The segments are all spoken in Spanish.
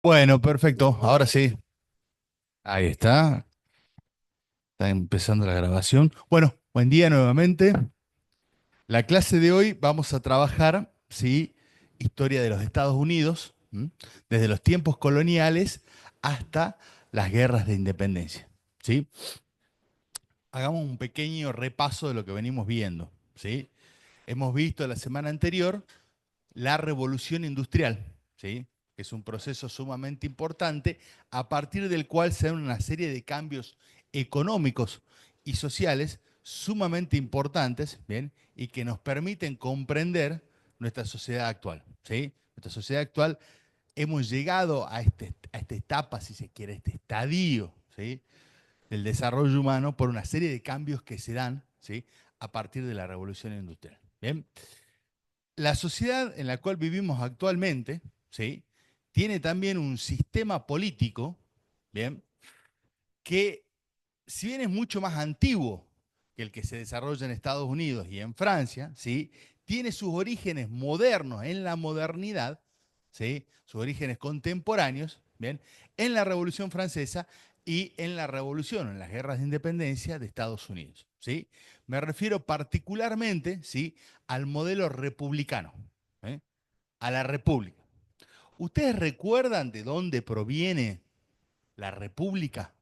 Bueno, perfecto. Ahora sí. Ahí está. Está empezando la grabación. Bueno, buen día nuevamente. La clase de hoy vamos a trabajar, ¿sí? Historia de los Estados Unidos, ¿m? Desde los tiempos coloniales hasta las guerras de independencia, ¿sí? Hagamos un pequeño repaso de lo que venimos viendo, ¿sí? Hemos visto la semana anterior la revolución industrial, ¿sí? Que es un proceso sumamente importante a partir del cual se dan una serie de cambios económicos y sociales sumamente importantes, ¿bien? Y que nos permiten comprender nuestra sociedad actual, ¿sí? Nuestra sociedad actual hemos llegado a esta etapa, si se quiere, a este estadio, ¿sí? Del desarrollo humano por una serie de cambios que se dan, ¿sí? A partir de la revolución industrial. ¿Bien? La sociedad en la cual vivimos actualmente, ¿sí? Tiene también un sistema político, ¿bien? Que si bien es mucho más antiguo que el que se desarrolla en Estados Unidos y en Francia, ¿sí? Tiene sus orígenes modernos en la modernidad, ¿sí? Sus orígenes contemporáneos, ¿bien? En la Revolución Francesa y en la Revolución, en las guerras de independencia de Estados Unidos, ¿sí? Me refiero particularmente, ¿sí? Al modelo republicano, ¿eh? A la república. ¿Ustedes recuerdan de dónde proviene la república?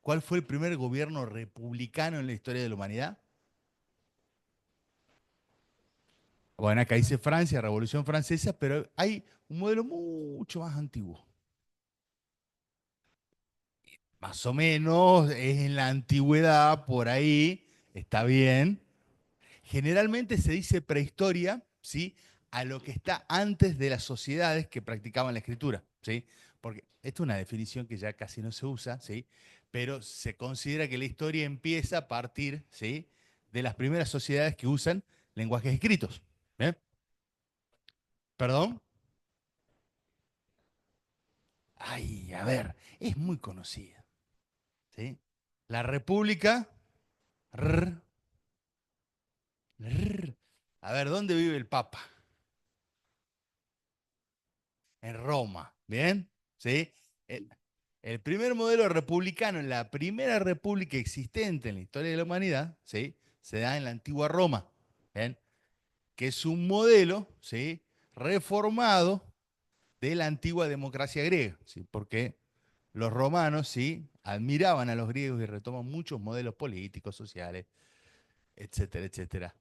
¿Cuál fue el primer gobierno republicano en la historia de la humanidad? Bueno, acá dice Francia, Revolución Francesa, pero hay un modelo mucho más antiguo. Más o menos es en la antigüedad, por ahí, está bien. Generalmente se dice prehistoria, ¿sí? A lo que está antes de las sociedades que practicaban la escritura, ¿sí? Porque esta es una definición que ya casi no se usa, ¿sí? Pero se considera que la historia empieza a partir, ¿sí? De las primeras sociedades que usan lenguajes escritos. ¿Eh? ¿Perdón? Ay, a ver, es muy conocida, ¿sí? La República, rr, rr. A ver, ¿dónde vive el Papa? En Roma, ¿bien? ¿Sí? El, el primer modelo republicano, la primera república existente en la historia de la humanidad, ¿sí? Se da en la antigua Roma, ¿bien? Que es un modelo, ¿sí? Reformado de la antigua democracia griega, ¿sí? Porque los romanos, ¿sí? Admiraban a los griegos y retoman muchos modelos políticos, sociales, etcétera, etcétera.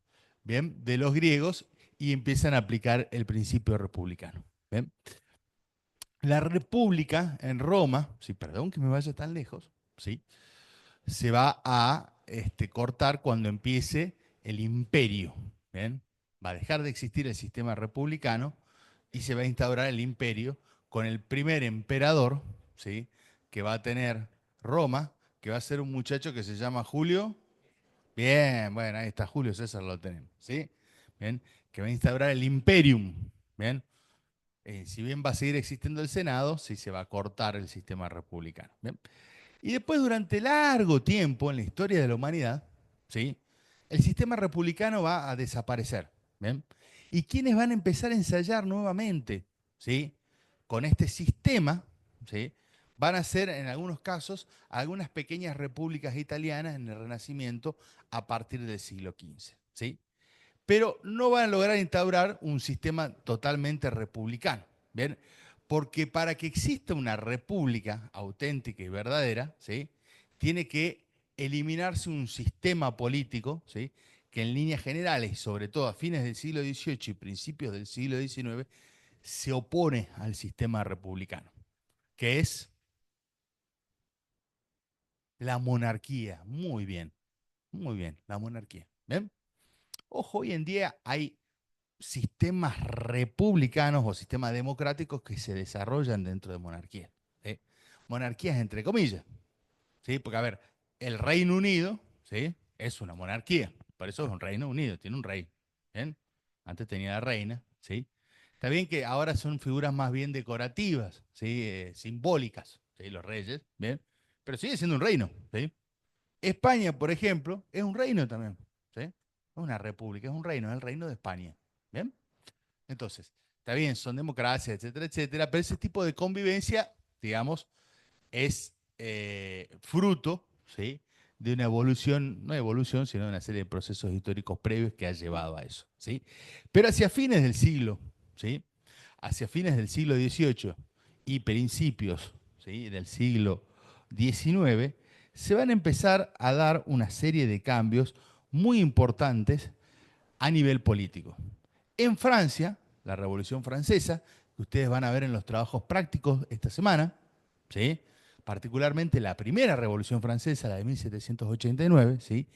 Bien, de los griegos y empiezan a aplicar el principio republicano. ¿Bien? La república en Roma, sí, perdón que me vaya tan lejos, ¿sí? Se va a cortar cuando empiece el imperio. ¿Bien? Va a dejar de existir el sistema republicano y se va a instaurar el imperio con el primer emperador, ¿sí? Que va a tener Roma, que va a ser un muchacho que se llama Julio. Bien, bueno, ahí está Julio César, lo tenemos, ¿sí? Bien, que va a instaurar el imperium. Bien, si bien va a seguir existiendo el Senado, sí se va a cortar el sistema republicano. ¿Bien? Y después, durante largo tiempo en la historia de la humanidad, ¿sí? El sistema republicano va a desaparecer. ¿Bien? ¿Y quiénes van a empezar a ensayar nuevamente, ¿sí? Con este sistema, ¿sí? Van a ser, en algunos casos, algunas pequeñas repúblicas italianas en el Renacimiento a partir del siglo XV, ¿sí? Pero no van a lograr instaurar un sistema totalmente republicano. ¿Bien? Porque para que exista una república auténtica y verdadera, ¿sí? Tiene que eliminarse un sistema político, ¿sí? Que en líneas generales y sobre todo a fines del siglo XVIII y principios del siglo XIX se opone al sistema republicano, que es la monarquía. Muy bien, la monarquía. ¿Bien? Ojo, hoy en día hay sistemas republicanos o sistemas democráticos que se desarrollan dentro de monarquías. ¿Sí? Monarquías entre comillas, ¿sí? Porque, a ver, el Reino Unido, ¿sí? Es una monarquía, por eso es un Reino Unido, tiene un rey. ¿Bien? Antes tenía la reina, ¿sí? Está bien que ahora son figuras más bien decorativas, ¿sí? Simbólicas, ¿sí? Los reyes, ¿bien? Pero sigue siendo un reino, ¿sí? España, por ejemplo, es un reino también, ¿sí? Es una república, es un reino, es el reino de España, ¿bien? Entonces, está bien, son democracias, etcétera, etcétera, pero ese tipo de convivencia digamos, es fruto, ¿sí?, de una evolución, no evolución, sino de una serie de procesos históricos previos que ha llevado a eso, ¿sí? Pero hacia fines del siglo, ¿sí?, hacia fines del siglo XVIII y principios, ¿sí?, del siglo XIX, se van a empezar a dar una serie de cambios muy importantes a nivel político. En Francia, la Revolución Francesa, que ustedes van a ver en los trabajos prácticos esta semana, ¿sí?, particularmente la primera Revolución Francesa, la de 1789, ¿sí?,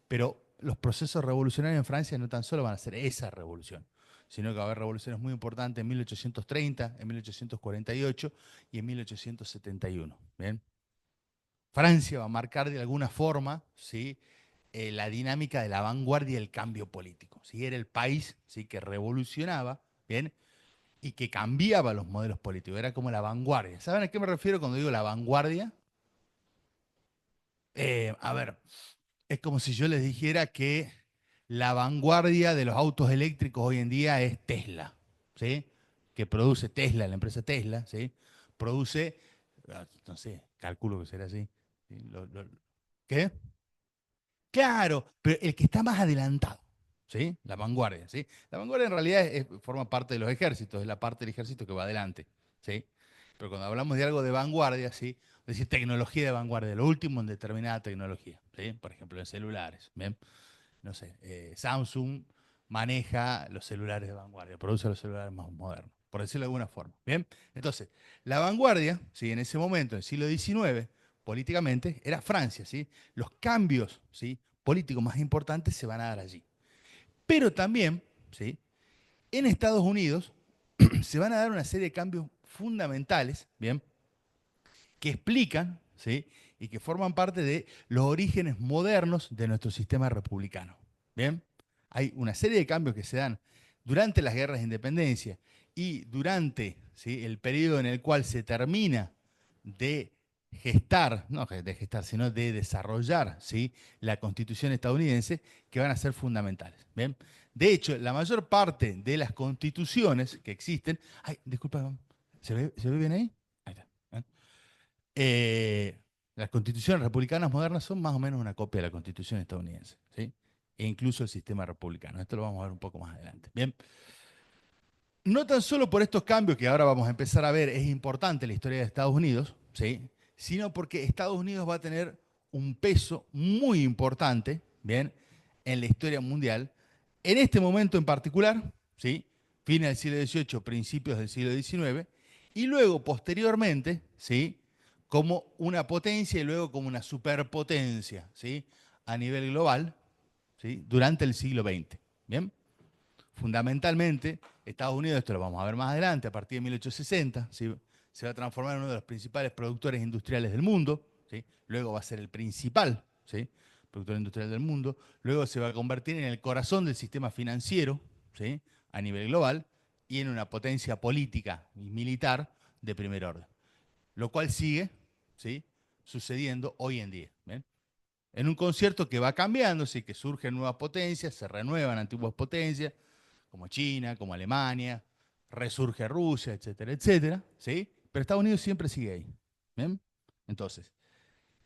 pero los procesos revolucionarios en Francia no tan solo van a ser esa revolución, sino que va a haber revoluciones muy importantes en 1830, en 1848 y en 1871. ¿Bien? Francia va a marcar de alguna forma, ¿sí?, la dinámica de la vanguardia del cambio político. ¿Sí? Era el país, ¿sí?, que revolucionaba, ¿bien?, y que cambiaba los modelos políticos. Era como la vanguardia. ¿Saben a qué me refiero cuando digo la vanguardia? A ver, es como si yo les dijera que la vanguardia de los autos eléctricos hoy en día es Tesla, ¿sí? Que produce Tesla, la empresa Tesla, ¿sí? Produce, no sé, calculo que será así. ¿Sí? ¿Qué? Claro, pero el que está más adelantado, ¿sí? La vanguardia, ¿sí? La vanguardia en realidad forma parte de los ejércitos, es la parte del ejército que va adelante, ¿sí? Pero cuando hablamos de algo de vanguardia, ¿sí?, es decir, tecnología de vanguardia, lo último en determinada tecnología, ¿sí? Por ejemplo, en celulares, ¿bien? No sé, Samsung maneja los celulares de vanguardia, produce los celulares más modernos, por decirlo de alguna forma, ¿bien? Entonces, la vanguardia, ¿sí?, en ese momento, en el siglo XIX, políticamente, era Francia, ¿sí? Los cambios, ¿sí?, políticos más importantes se van a dar allí. Pero también, ¿sí?, en Estados Unidos se van a dar una serie de cambios fundamentales, ¿bien?, que explican, ¿sí?, y que forman parte de los orígenes modernos de nuestro sistema republicano. ¿Bien? Hay una serie de cambios que se dan durante las guerras de independencia y durante, ¿sí?, el periodo en el cual se termina de gestar, no de gestar, sino de desarrollar, ¿sí?, la Constitución estadounidense, que van a ser fundamentales. ¿Bien? De hecho, la mayor parte de las constituciones que existen... Ay, disculpa, ¿se ve bien ahí? Ahí está. ¿Eh? Las constituciones republicanas modernas son más o menos una copia de la constitución estadounidense, ¿sí? E incluso el sistema republicano. Esto lo vamos a ver un poco más adelante. Bien, no tan solo por estos cambios que ahora vamos a empezar a ver es importante la historia de Estados Unidos, ¿sí?, sino porque Estados Unidos va a tener un peso muy importante, ¿bien?, en la historia mundial, en este momento en particular, ¿sí?, fines del siglo XVIII, principios del siglo XIX, y luego posteriormente, ¿sí?, como una potencia y luego como una superpotencia, ¿sí?, a nivel global, ¿sí?, durante el siglo XX. ¿Bien? Fundamentalmente, Estados Unidos, esto lo vamos a ver más adelante, a partir de 1860, ¿sí?, se va a transformar en uno de los principales productores industriales del mundo, ¿sí?, luego va a ser el principal, ¿sí?, productor industrial del mundo, luego se va a convertir en el corazón del sistema financiero, ¿sí?, a nivel global, y en una potencia política y militar de primer orden, lo cual sigue, ¿sí?, sucediendo hoy en día. ¿Bien? En un concierto que va cambiando, ¿sí?, que surgen nuevas potencias, se renuevan antiguas potencias, como China, como Alemania, resurge Rusia, etcétera, etcétera, ¿sí? Pero Estados Unidos siempre sigue ahí. ¿Bien? Entonces,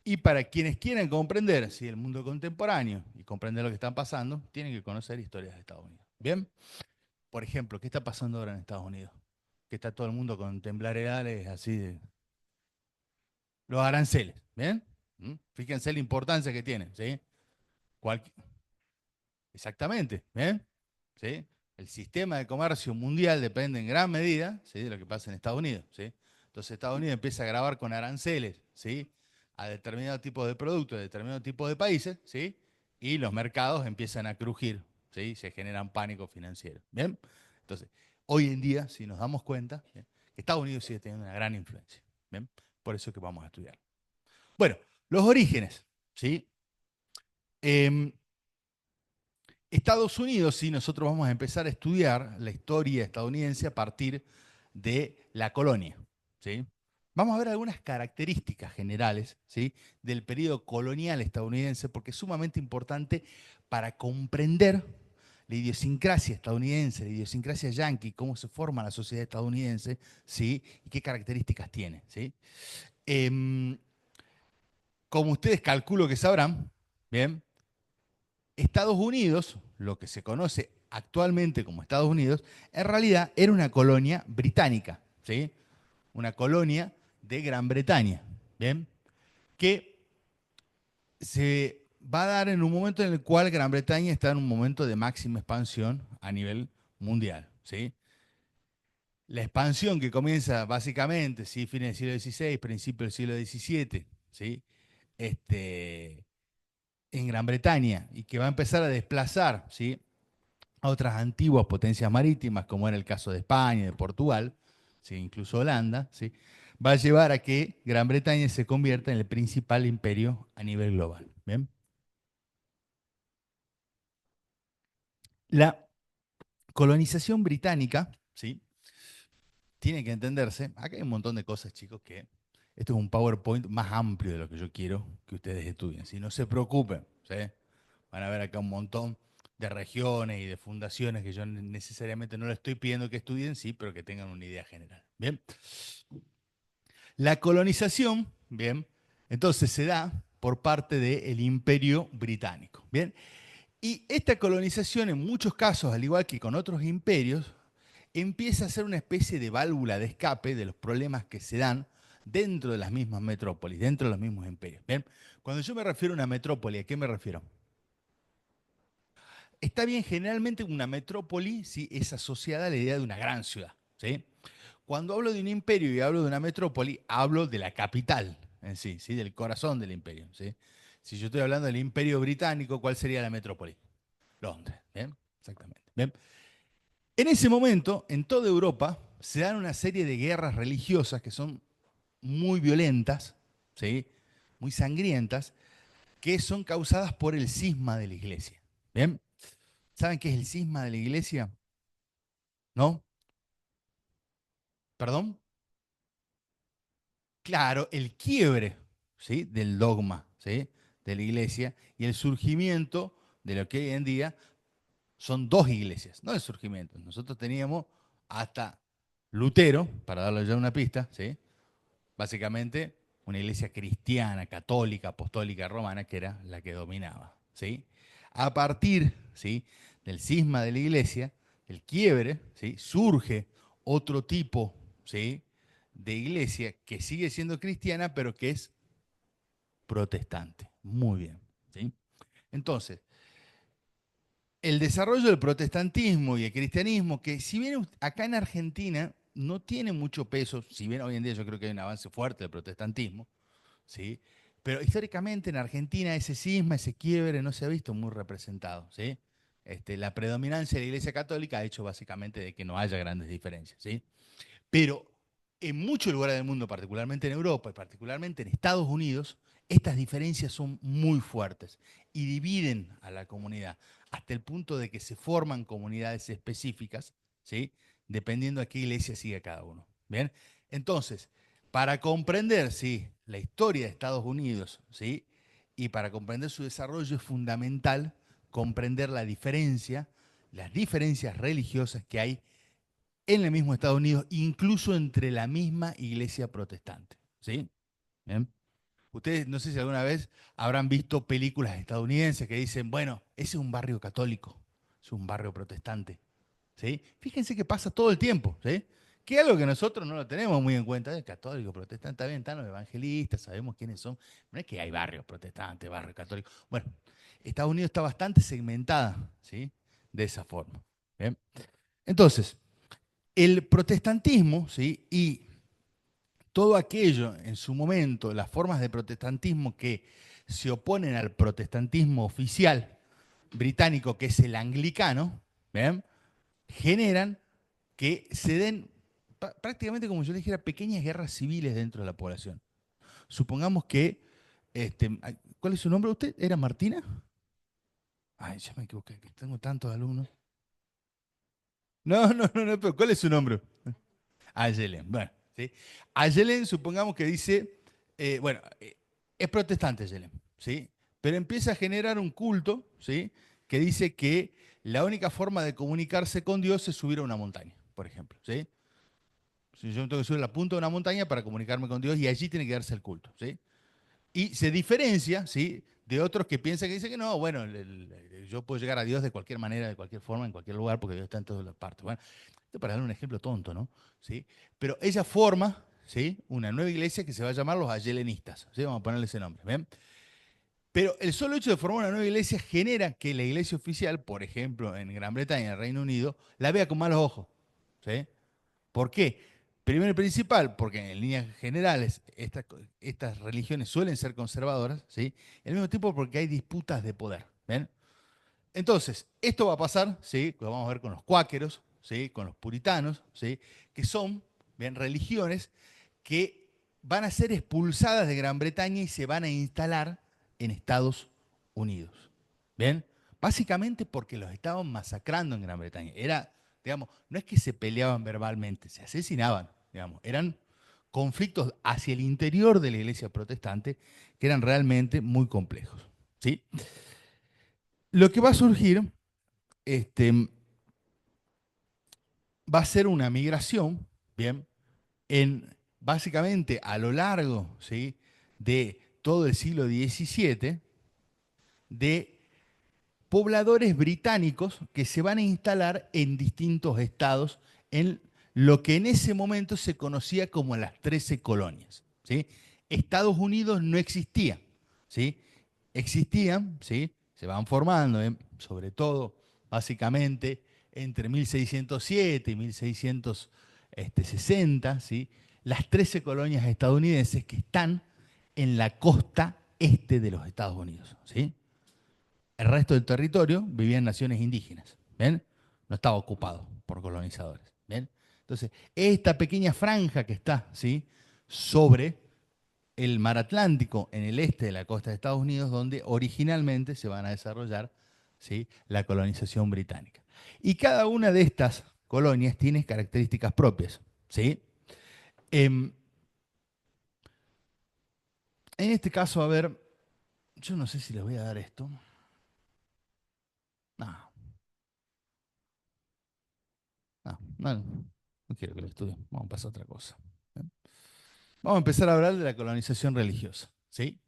y para quienes quieran comprender, ¿sí?, el mundo contemporáneo y comprender lo que está pasando, tienen que conocer historias de Estados Unidos. ¿Bien? Por ejemplo, ¿qué está pasando ahora en Estados Unidos? Que está todo el mundo con temblarales así de... Los aranceles, ¿bien? Fíjense la importancia que tienen, ¿sí? Cual- Exactamente, ¿bien? ¿Sí? El sistema de comercio mundial depende en gran medida, ¿sí?, de lo que pasa en Estados Unidos, ¿sí? Entonces Estados Unidos empieza a grabar con aranceles, ¿sí?, a determinado tipo de productos, a determinado tipo de países, ¿sí?, y los mercados empiezan a crujir, ¿sí?, se generan pánicos financieros. ¿Bien? Entonces, hoy en día, si nos damos cuenta, ¿sí?, que Estados Unidos sigue teniendo una gran influencia. ¿Bien? Por eso es que vamos a estudiar. Bueno, los orígenes, ¿sí? Em, Estados Unidos, sí, nosotros vamos a empezar a estudiar la historia estadounidense a partir de la colonia, ¿sí? Vamos a ver algunas características generales, ¿sí?, del periodo colonial estadounidense, porque es sumamente importante para comprender la idiosincrasia estadounidense, la idiosincrasia yanqui, cómo se forma la sociedad estadounidense, ¿sí? Y qué características tiene, ¿sí? Em, Como ustedes calculo que sabrán, bien, Estados Unidos, lo que se conoce actualmente como Estados Unidos, en realidad era una colonia británica, ¿sí? Una colonia de Gran Bretaña, ¿bien? Que se va a dar en un momento en el cual Gran Bretaña está en un momento de máxima expansión a nivel mundial, ¿sí? La expansión que comienza básicamente, ¿sí? Fines del siglo XVI, principio del siglo XVII, ¿sí? Este, en Gran Bretaña y que va a empezar a desplazar, ¿sí? A otras antiguas potencias marítimas, como era el caso de España, de Portugal, ¿sí? Incluso Holanda, ¿sí? Va a llevar a que Gran Bretaña se convierta en el principal imperio a nivel global. ¿Bien? La colonización británica, ¿sí? Tiene que entenderse, acá hay un montón de cosas, chicos, que esto es un PowerPoint más amplio de lo que yo quiero que ustedes estudien. Si no se preocupen, ¿sí? Van a ver acá un montón de regiones y de fundaciones que yo necesariamente no les estoy pidiendo que estudien, sí, pero que tengan una idea general. Bien. La colonización, bien, entonces se da por parte del Imperio Británico. Bien. Y esta colonización, en muchos casos, al igual que con otros imperios, empieza a ser una especie de válvula de escape de los problemas que se dan dentro de las mismas metrópolis, dentro de los mismos imperios. ¿Bien? Cuando yo me refiero a una metrópoli, ¿a qué me refiero? Está bien, generalmente una metrópoli, ¿sí? Es asociada a la idea de una gran ciudad. ¿Sí? Cuando hablo de un imperio y hablo de una metrópoli, hablo de la capital en sí, ¿sí? Del corazón del imperio. ¿Sí? Si yo estoy hablando del imperio británico, ¿cuál sería la metrópoli? Londres. ¿Bien? Exactamente. ¿Bien? En ese momento, en toda Europa, se dan una serie de guerras religiosas que son muy violentas, ¿sí? Muy sangrientas, que son causadas por el cisma de la iglesia. ¿Bien? ¿Saben qué es el cisma de la iglesia? ¿No? ¿Perdón? Claro, el quiebre, ¿sí? Del dogma, ¿sí? De la iglesia y el surgimiento de lo que hoy en día son dos iglesias, no el surgimiento. Nosotros teníamos hasta Lutero, para darle ya una pista, ¿sí? Básicamente una iglesia cristiana, católica, apostólica, romana, que era la que dominaba, ¿sí? A partir, ¿sí? Del cisma de la iglesia, el quiebre, ¿sí? Surge otro tipo, ¿sí? De iglesia que sigue siendo cristiana, pero que es protestante. Muy bien, ¿sí? Entonces, el desarrollo del protestantismo y el cristianismo, que si bien acá en Argentina no tiene mucho peso, si bien hoy en día yo creo que hay un avance fuerte del protestantismo, ¿sí? Pero históricamente en Argentina ese cisma, ese quiebre no se ha visto muy representado, ¿sí? La predominancia de la Iglesia Católica ha hecho básicamente de que no haya grandes diferencias, ¿sí? Pero en muchos lugares del mundo, particularmente en Europa y particularmente en Estados Unidos, estas diferencias son muy fuertes y dividen a la comunidad hasta el punto de que se forman comunidades específicas, ¿sí? Dependiendo a qué iglesia sigue cada uno. ¿Bien? Entonces, para comprender, ¿sí? La historia de Estados Unidos, ¿sí? Y para comprender su desarrollo es fundamental comprender la diferencia, las diferencias religiosas que hay en el mismo Estados Unidos, incluso entre la misma iglesia protestante. ¿Sí? ¿Bien? Ustedes no sé si alguna vez habrán visto películas estadounidenses que dicen, bueno, ese es un barrio católico, es un barrio protestante. ¿Sí? Fíjense que pasa todo el tiempo, ¿sí? Que es algo que nosotros no lo tenemos muy en cuenta. El católico, protestante, está bien, están los evangelistas, sabemos quiénes son. No es que hay barrios protestantes, barrios católicos. Bueno, Estados Unidos está bastante segmentada, ¿sí? De esa forma. ¿Bien? Entonces, el protestantismo, ¿sí? Y todo aquello en su momento, las formas de protestantismo que se oponen al protestantismo oficial británico, que es el anglicano, ¿bien? Generan que se den prácticamente, como yo le dijera, pequeñas guerras civiles dentro de la población. Supongamos que, ¿cuál es su nombre usted? ¿Era Martina? Ay, ya me equivoqué, que tengo tantos alumnos. No, no, no, no, pero ¿cuál es su nombre? Ayelen, bueno, ¿sí? Ayelen, supongamos que dice, bueno, es protestante Ayelen, ¿sí? Pero empieza a generar un culto, ¿sí? Que dice que la única forma de comunicarse con Dios es subir a una montaña, por ejemplo, ¿sí? Si yo tengo que subir a la punta de una montaña para comunicarme con Dios y allí tiene que darse el culto, ¿sí? Y se diferencia, ¿sí? De otros que piensan que dicen que no, bueno, yo puedo llegar a Dios de cualquier manera, de cualquier forma, en cualquier lugar, porque Dios está en todas las partes. Bueno, esto para dar un ejemplo tonto, ¿no? ¿Sí? Pero ella forma, ¿sí? Una nueva iglesia que se va a llamar los Ayelenistas, ¿sí? Vamos a ponerle ese nombre, ¿ven? Pero el solo hecho de formar una nueva iglesia genera que la iglesia oficial, por ejemplo, en Gran Bretaña, en el Reino Unido, la vea con malos ojos, ¿sí? ¿Por qué? Primero y principal, porque en líneas generales estas religiones suelen ser conservadoras, ¿sí? Y al mismo tiempo porque hay disputas de poder, ¿ven? Entonces, esto va a pasar, ¿sí? Lo vamos a ver con los cuáqueros, ¿sí? Con los puritanos, ¿sí? Que son, ¿bien? Religiones que van a ser expulsadas de Gran Bretaña y se van a instalar en Estados Unidos. ¿Bien? Básicamente porque los estaban masacrando en Gran Bretaña. Era, digamos, no es que se peleaban verbalmente, se asesinaban, digamos. Eran conflictos hacia el interior de la iglesia protestante que eran realmente muy complejos. ¿Sí? Lo que va a surgir va a ser una migración, ¿bien? Básicamente a lo largo, ¿sí? De todo el siglo XVII, de pobladores británicos que se van a instalar en distintos estados en lo que en ese momento se conocía como las 13 colonias, ¿sí? Estados Unidos no existía, ¿sí? Existían, ¿sí? Se van formando, sobre todo, básicamente, entre 1607 y 1660, ¿sí? Las 13 colonias estadounidenses que están en la costa este de los Estados Unidos, ¿sí? El resto del territorio vivían naciones indígenas, ¿ven? No estaba ocupado por colonizadores, ¿ven? Entonces, esta pequeña franja que está, ¿sí? Sobre el mar Atlántico en el este de la costa de Estados Unidos, donde originalmente se van a desarrollar, ¿sí? La colonización británica. Y cada una de estas colonias tiene características propias, ¿sí? Em, en este caso, a ver, yo no sé si les voy a dar esto. No, no, no quiero que lo estudien. Vamos a pasar a otra cosa. ¿Eh? Vamos a empezar a hablar de la colonización religiosa, ¿sí?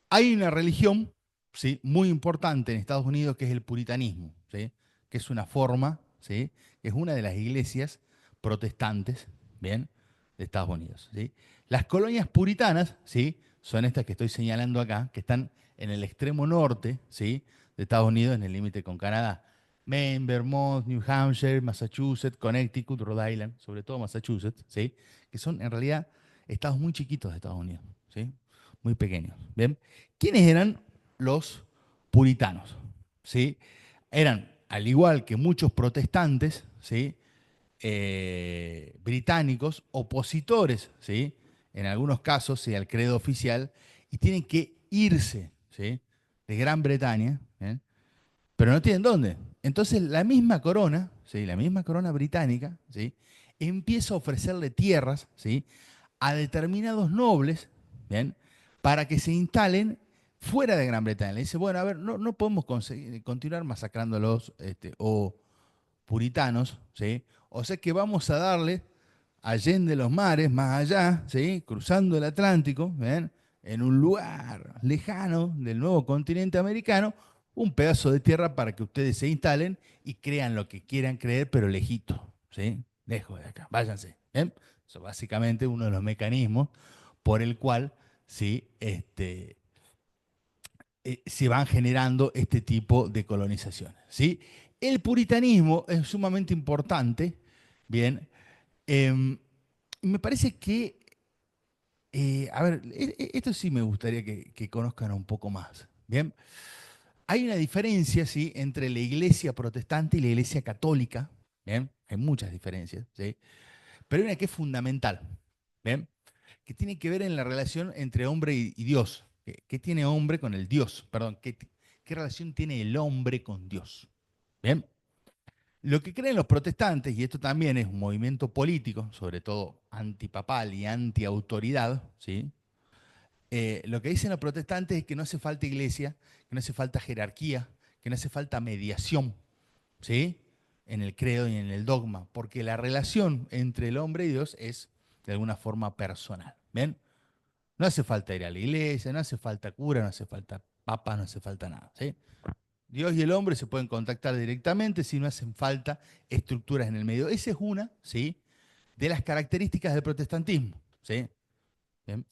Hay una religión, ¿sí? Muy importante en Estados Unidos que es el puritanismo, ¿sí? Que es una forma, ¿sí? Que es una de las iglesias protestantes, ¿bien? De Estados Unidos, ¿sí? Las colonias puritanas, ¿sí? Son estas que estoy señalando acá, que están en el extremo norte, ¿sí? De Estados Unidos, en el límite con Canadá. Maine, Vermont, New Hampshire, Massachusetts, Connecticut, Rhode Island, sobre todo Massachusetts, ¿sí? Que son en realidad estados muy chiquitos de Estados Unidos, ¿sí? Muy pequeños, ¿bien? ¿Quiénes eran los puritanos? ¿Sí? Eran, al igual que muchos protestantes, ¿sí? Británicos, opositores, ¿sí? En algunos casos, ¿sí? Al credo oficial, y tienen que irse, ¿sí? De Gran Bretaña, ¿eh? Pero no tienen dónde. Entonces la misma corona, ¿sí? La misma corona británica, ¿sí? Empieza a ofrecerle tierras, ¿sí? A determinados nobles, ¿bien? Para que se instalen fuera de Gran Bretaña. Le dice, bueno, a ver, no podemos continuar masacrándolos o puritanos, ¿sí? O sea que vamos a darle allende los mares, más allá, ¿sí? Cruzando el Atlántico, ¿bien? En un lugar lejano del nuevo continente americano, un pedazo de tierra para que ustedes se instalen y crean lo que quieran creer, pero lejito, ¿sí? Lejos de acá, váyanse, ¿bien? Eso básicamente uno de los mecanismos por el cual, ¿sí? Se van generando este tipo de colonizaciones, ¿sí? El puritanismo es sumamente importante, ¿bien? Em, y me parece que, a ver, esto sí me gustaría que conozcan un poco más, ¿bien? Hay una diferencia, ¿sí? Entre la iglesia protestante y la iglesia católica, ¿bien? Hay muchas diferencias, ¿sí? Pero hay una que es fundamental, ¿bien? Que tiene que ver en la relación entre hombre y Dios. ¿Qué tiene hombre con el Dios? Perdón, ¿qué relación tiene el hombre con Dios? ¿Bien? Lo que creen los protestantes, y esto también es un movimiento político, sobre todo antipapal y antiautoridad, ¿sí? Lo que dicen los protestantes es que no hace falta iglesia, que no hace falta jerarquía, que no hace falta mediación, ¿sí? En el credo y en el dogma, porque la relación entre el hombre y Dios es de alguna forma personal. ¿Ven? No hace falta ir a la iglesia, no hace falta cura, no hace falta papa, no hace falta nada. ¿Sí? Dios y el hombre se pueden contactar directamente si no hacen falta estructuras en el medio. Esa es una, ¿sí? De las características del protestantismo. ¿Sí? ¿Bien?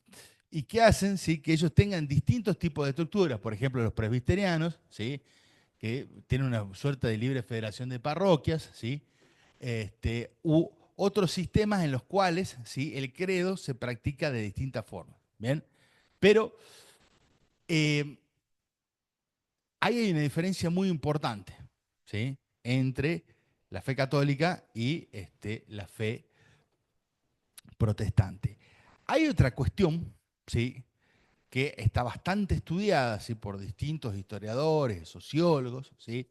¿Y qué hacen? ¿Sí? Que ellos tengan distintos tipos de estructuras. Por ejemplo, los presbiterianos, ¿sí? Que tienen una suerte de libre federación de parroquias, ¿sí? U otros sistemas en los cuales, ¿sí? El credo se practica de distintas formas. ¿Bien? Pero eh, ahí hay una diferencia muy importante, ¿sí? Entre la fe católica y la fe protestante. Hay otra cuestión, ¿sí? Que está bastante estudiada, ¿sí? Por distintos historiadores, sociólogos, ¿sí?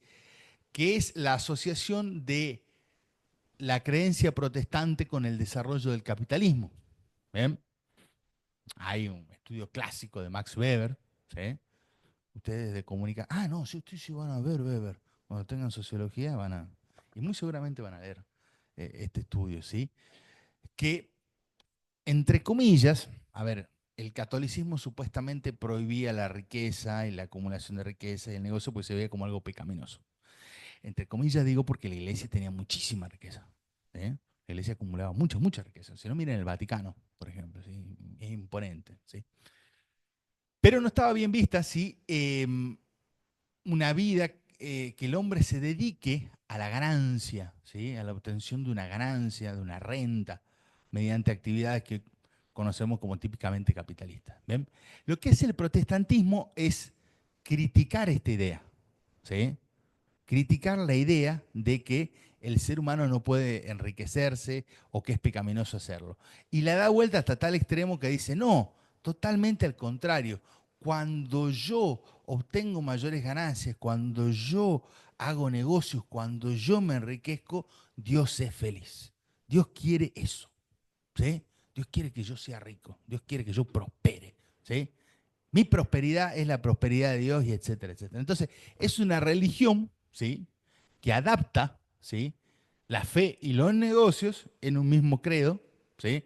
Que es la asociación de la creencia protestante con el desarrollo del capitalismo. ¿Ven? Hay un estudio clásico de Max Weber, ¿sí? Ustedes de comunicar, no, sí, ustedes sí van a ver Weber. Cuando tengan sociología van a, y muy seguramente van a leer este estudio, ¿sí? Que, entre comillas, a ver, el catolicismo supuestamente prohibía la riqueza y la acumulación de riqueza y el negocio porque se veía como algo pecaminoso. Entre comillas digo porque la iglesia tenía muchísima riqueza. ¿Eh? La iglesia acumulaba mucha, mucha riqueza. Si no, miren el Vaticano, por ejemplo, ¿sí? Es imponente. ¿Sí? Pero no estaba bien vista si una vida que el hombre se dedique a la ganancia, ¿sí? A la obtención de una ganancia, de una renta, mediante actividades que conocemos como típicamente capitalistas. ¿Ven? Lo que es el protestantismo es criticar esta idea, ¿sí? Criticar la idea de que el ser humano no puede enriquecerse o que es pecaminoso hacerlo. Y la da vuelta hasta tal extremo que dice, no, totalmente al contrario. Cuando yo obtengo mayores ganancias, cuando yo hago negocios, cuando yo me enriquezco, Dios es feliz. Dios quiere eso. ¿Sí? Dios quiere que yo sea rico. Dios quiere que yo prospere. ¿Sí? Mi prosperidad es la prosperidad de Dios y etcétera, etcétera. Entonces, es una religión, ¿sí? Que adapta, ¿sí? La fe y los negocios en un mismo credo, ¿sí?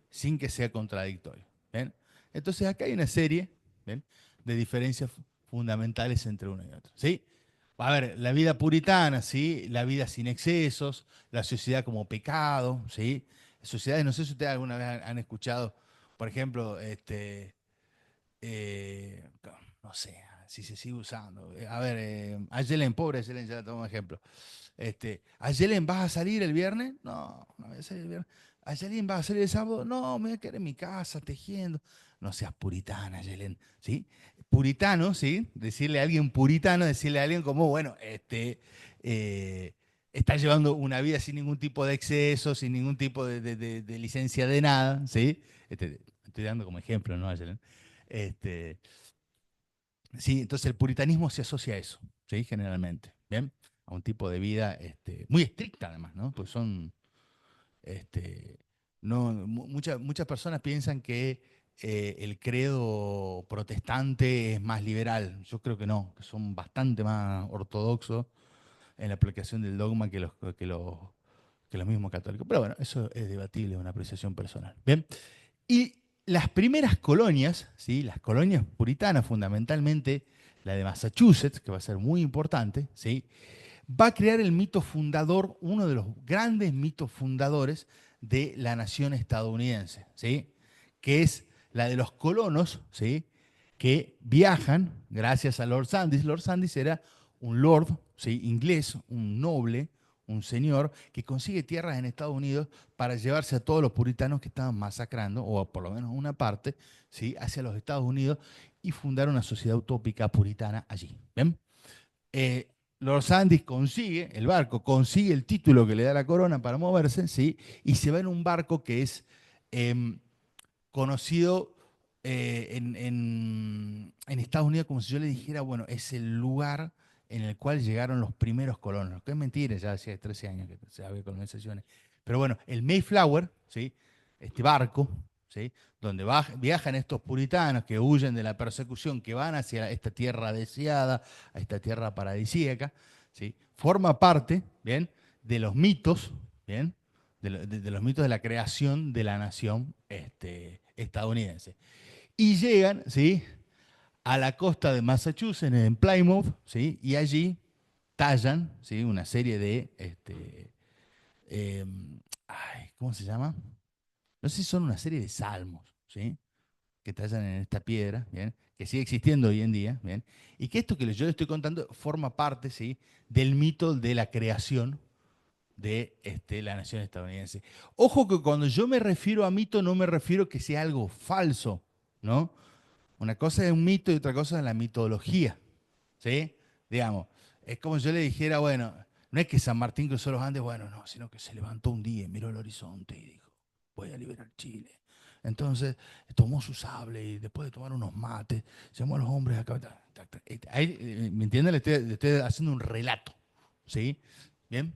Sin que sea contradictorio. ¿Ven? Entonces, acá hay una serie, ¿ven? De diferencias fundamentales entre uno y otro, ¿sí? A ver, la vida puritana, ¿sí? La vida sin excesos, la sociedad como pecado, ¿sí? Sociedades, no sé si ustedes alguna vez han escuchado, por ejemplo, eh, no sé si se sigue usando. A ver, Ayelen, pobre Ayelen, ya tomo un ejemplo. Ayelen, ¿vas a salir el viernes? No, no voy a salir el viernes. Ayelen, ¿vas a salir el sábado? No, me voy a quedar en mi casa tejiendo. No seas puritana, Ayelen, ¿sí? Puritano, ¿sí? Decirle a alguien puritano, decirle a alguien como, bueno, eh, está llevando una vida sin ningún tipo de exceso, sin ningún tipo de licencia de nada, ¿sí? Estoy dando como ejemplo, ¿no, Ayelen? Este, sí, entonces el puritanismo se asocia a eso, ¿sí? Generalmente, ¿bien? A un tipo de vida muy estricta además, ¿no? Pues son, no, muchas personas piensan que el credo protestante es más liberal. Yo creo que no, que son bastante más ortodoxos en la aplicación del dogma que los mismos católicos. Pero bueno, eso es debatible, es una apreciación personal. Bien. Y las primeras colonias, ¿sí? Las colonias puritanas, fundamentalmente la de Massachusetts, que va a ser muy importante, ¿sí? Va a crear el mito fundador, uno de los grandes mitos fundadores de la nación estadounidense, ¿sí? Que es la de los colonos, ¿sí? Que viajan gracias a Lord Sandys. Lord Sandys era un lord, ¿sí? Inglés, un noble, un señor que consigue tierras en Estados Unidos para llevarse a todos los puritanos que estaban masacrando, o por lo menos una parte, ¿sí? Hacia los Estados Unidos y fundar una sociedad utópica puritana allí. ¿Ven? Lord Sandys consigue el barco, consigue el título que le da la corona para moverse, ¿sí? Y se va en un barco que es em, conocido en Estados Unidos como si yo le dijera, bueno, es el lugar en el cual llegaron los primeros colonos. Que es mentira, ya hacía 13 años que se había colonizaciones. Pero bueno, el Mayflower, ¿sí? Este barco, ¿sí? Donde viajan estos puritanos que huyen de la persecución, que van hacia esta tierra deseada, a esta tierra paradisíaca, ¿sí? Forma parte, ¿bien? De los mitos, ¿bien? De los mitos de la creación de la nación estadounidense. Y llegan, ¿sí? A la costa de Massachusetts, en Plymouth, ¿sí? Y allí tallan, ¿sí? Una serie de, eh, ¿cómo se llama? No sé si son una serie de salmos, ¿sí? Que tallan en esta piedra, ¿bien? Que sigue existiendo hoy en día, ¿bien? Y que esto que yo le estoy contando forma parte, ¿sí? Del mito de la creación de la nación estadounidense. Ojo que cuando yo me refiero a mito no me refiero que sea algo falso, ¿no? Una cosa es un mito y otra cosa es la mitología, ¿sí? Digamos, es como si yo le dijera, bueno, no es que San Martín cruzó los Andes, bueno, no, sino que se levantó un día, miró el horizonte y dijo, voy a liberar Chile. Entonces tomó su sable y después de tomar unos mates, llamó a los hombres acá. Ahí, ¿me entienden? Le estoy haciendo un relato, ¿sí? ¿Bien?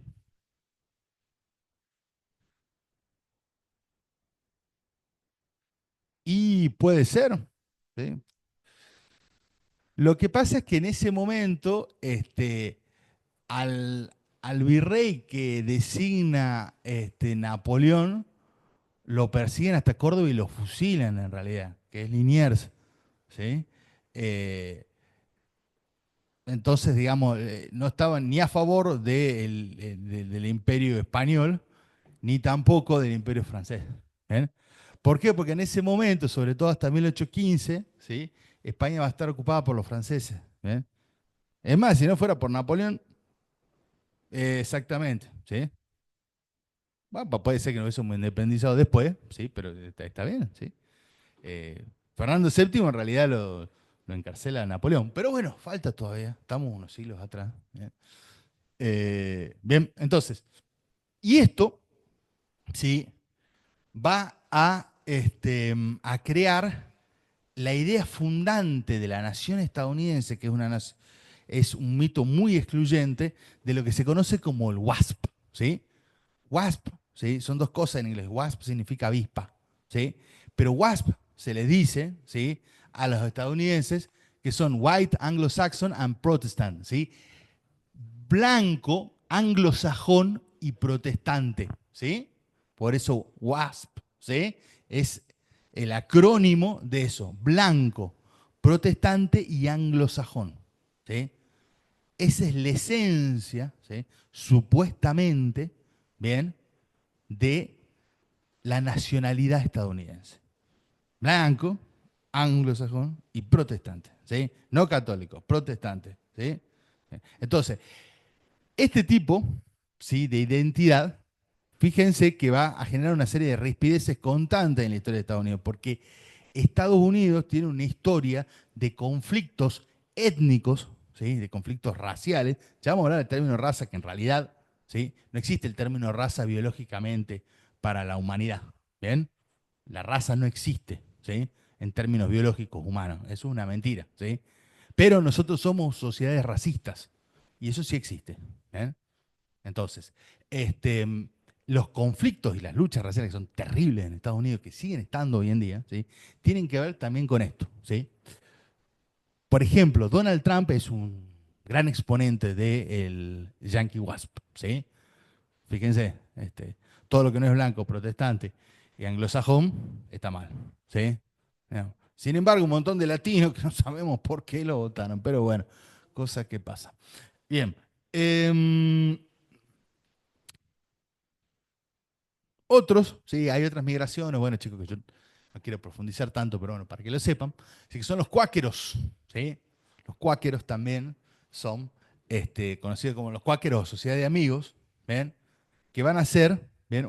Y puede ser, ¿sí? Lo que pasa es que en ese momento, al virrey que designa Napoleón, lo persiguen hasta Córdoba y lo fusilan en realidad, que es Liniers, ¿sí? Eh, entonces, digamos, no estaban ni a favor del imperio español, ni tampoco del imperio francés. ¿Bien? ¿Por qué? Porque en ese momento, sobre todo hasta 1815, ¿sí? España va a estar ocupada por los franceses. ¿Bien? Es más, si no fuera por Napoleón, exactamente, ¿sí? Bueno, puede ser que nos hubiésemos independizado después, sí, pero está bien, ¿sí? Fernando VII en realidad lo encarcela a Napoleón, pero bueno, falta todavía, estamos unos siglos atrás. Bien, bien, entonces, y esto, ¿sí? Va a crear la idea fundante de la nación estadounidense, que es un mito muy excluyente de lo que se conoce como el WASP, ¿sí? WASP, ¿sí? Son dos cosas en inglés. WASP significa avispa, ¿sí? Pero WASP se le dice, ¿sí? A los estadounidenses que son White, Anglo-Saxon and Protestant, ¿sí? Blanco, anglosajón y protestante, ¿sí? Por eso WASP, ¿sí? Es el acrónimo de eso, blanco, protestante y anglosajón, ¿sí? Esa es la esencia, ¿sí? Supuestamente, ¿bien? De la nacionalidad estadounidense. Blanco, anglosajón y protestante, ¿sí? No católico, protestante, ¿sí? Entonces, este tipo, ¿sí? De identidad, fíjense que va a generar una serie de rispideces constantes en la historia de Estados Unidos, porque Estados Unidos tiene una historia de conflictos étnicos, ¿sí? De conflictos raciales. Ya vamos a hablar del término raza, que en realidad, ¿sí? No existe el término raza biológicamente para la humanidad. ¿Bien? La raza no existe, ¿sí? En términos biológicos humanos. Eso es una mentira, ¿sí? Pero nosotros somos sociedades racistas y eso sí existe. ¿Bien? Entonces, este, los conflictos y las luchas raciales que son terribles en Estados Unidos, que siguen estando hoy en día, ¿sí? Tienen que ver también con esto, ¿sí? Por ejemplo, Donald Trump es un gran exponente del Yankee Wasp, ¿sí? Fíjense, todo lo que no es blanco, protestante y anglosajón está mal, ¿sí? No. Sin embargo, un montón de latinos que no sabemos por qué lo votaron, pero bueno, cosas que pasan. Bien, em, otros, sí, hay otras migraciones, bueno, chicos, que yo no quiero profundizar tanto, pero bueno, para que lo sepan, sí, que son los cuáqueros, ¿sí? Los cuáqueros también son conocidos como los cuáqueros o sociedad de amigos, ¿ven? Que van a ser, ¿bien?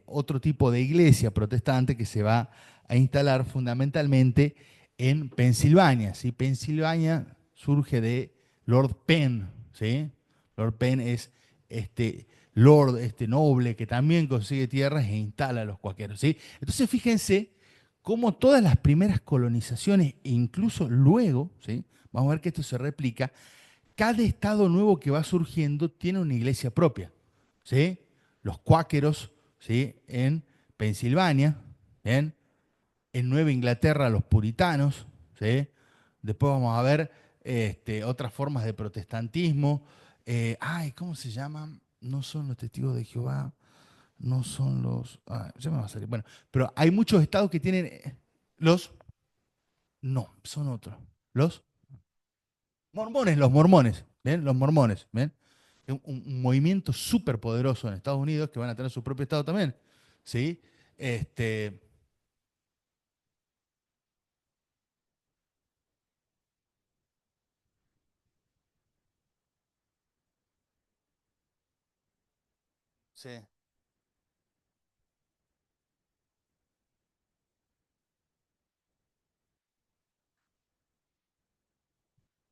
Otro tipo de iglesia protestante que se va a instalar fundamentalmente en Pensilvania, ¿sí? Pensilvania surge de Lord Penn, ¿sí? Lord Penn es este lord, este noble que también consigue tierras e instala a los cuáqueros, ¿sí? Entonces fíjense cómo todas las primeras colonizaciones, e incluso luego, ¿sí? Vamos a ver que esto se replica, cada estado nuevo que va surgiendo tiene una iglesia propia, ¿sí? Los cuáqueros, ¿sí? En Pensilvania, ¿bien? En Nueva Inglaterra los puritanos, ¿sí? Después vamos a ver otras formas de protestantismo. Ay, ¿cómo se llaman? No son los testigos de Jehová, no son los... ya me va a salir. Bueno, pero hay muchos estados que tienen... los... No, son otros. Los mormones, ¿ven? Los mormones, ¿ven? Es un movimiento súper poderoso en Estados Unidos que van a tener su propio estado también, ¿sí? Este, sí.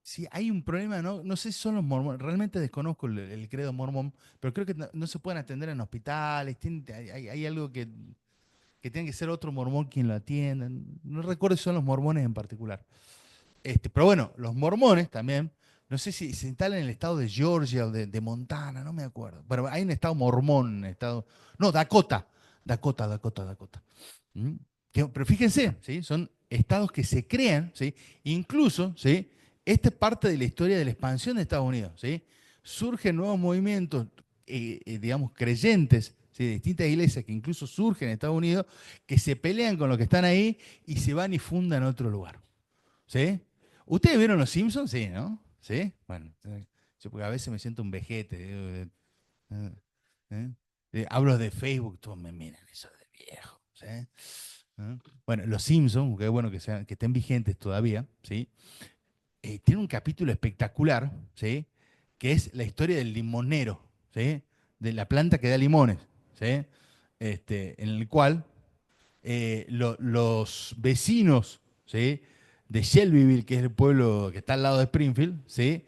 Sí, hay un problema, ¿no? No sé si son los mormones, realmente desconozco el credo mormón, pero creo que no se pueden atender en hospitales, hay algo que tiene que ser otro mormón quien lo atienda. No recuerdo si son los mormones en particular. Pero bueno, los mormones también, no sé si se instalan en el estado de Georgia o de Montana, no me acuerdo. Pero hay un estado mormón, no, Dakota. ¿Mm? Pero fíjense, ¿sí? Son estados que se crean, ¿sí? Incluso, ¿sí? Esta es parte de la historia de la expansión de Estados Unidos, ¿sí? Surgen nuevos movimientos, digamos, creyentes, ¿sí? De distintas iglesias que incluso surgen en Estados Unidos, que se pelean con los que están ahí y se van y fundan otro lugar, ¿sí? ¿Ustedes vieron Los Simpsons? Sí, ¿no? ¿Sí? Bueno, yo porque a veces me siento un vejete. Eh, ¿eh? Hablo de Facebook, todos me miran, eso de viejo, ¿sí? Bueno, Los Simpsons, que es bueno que estén vigentes todavía, ¿sí? Tiene un capítulo espectacular, ¿sí? Que es la historia del limonero, ¿sí? De la planta que da limones, ¿sí? En el cual los vecinos, ¿sí? De Shelbyville, que es el pueblo que está al lado de Springfield, ¿sí?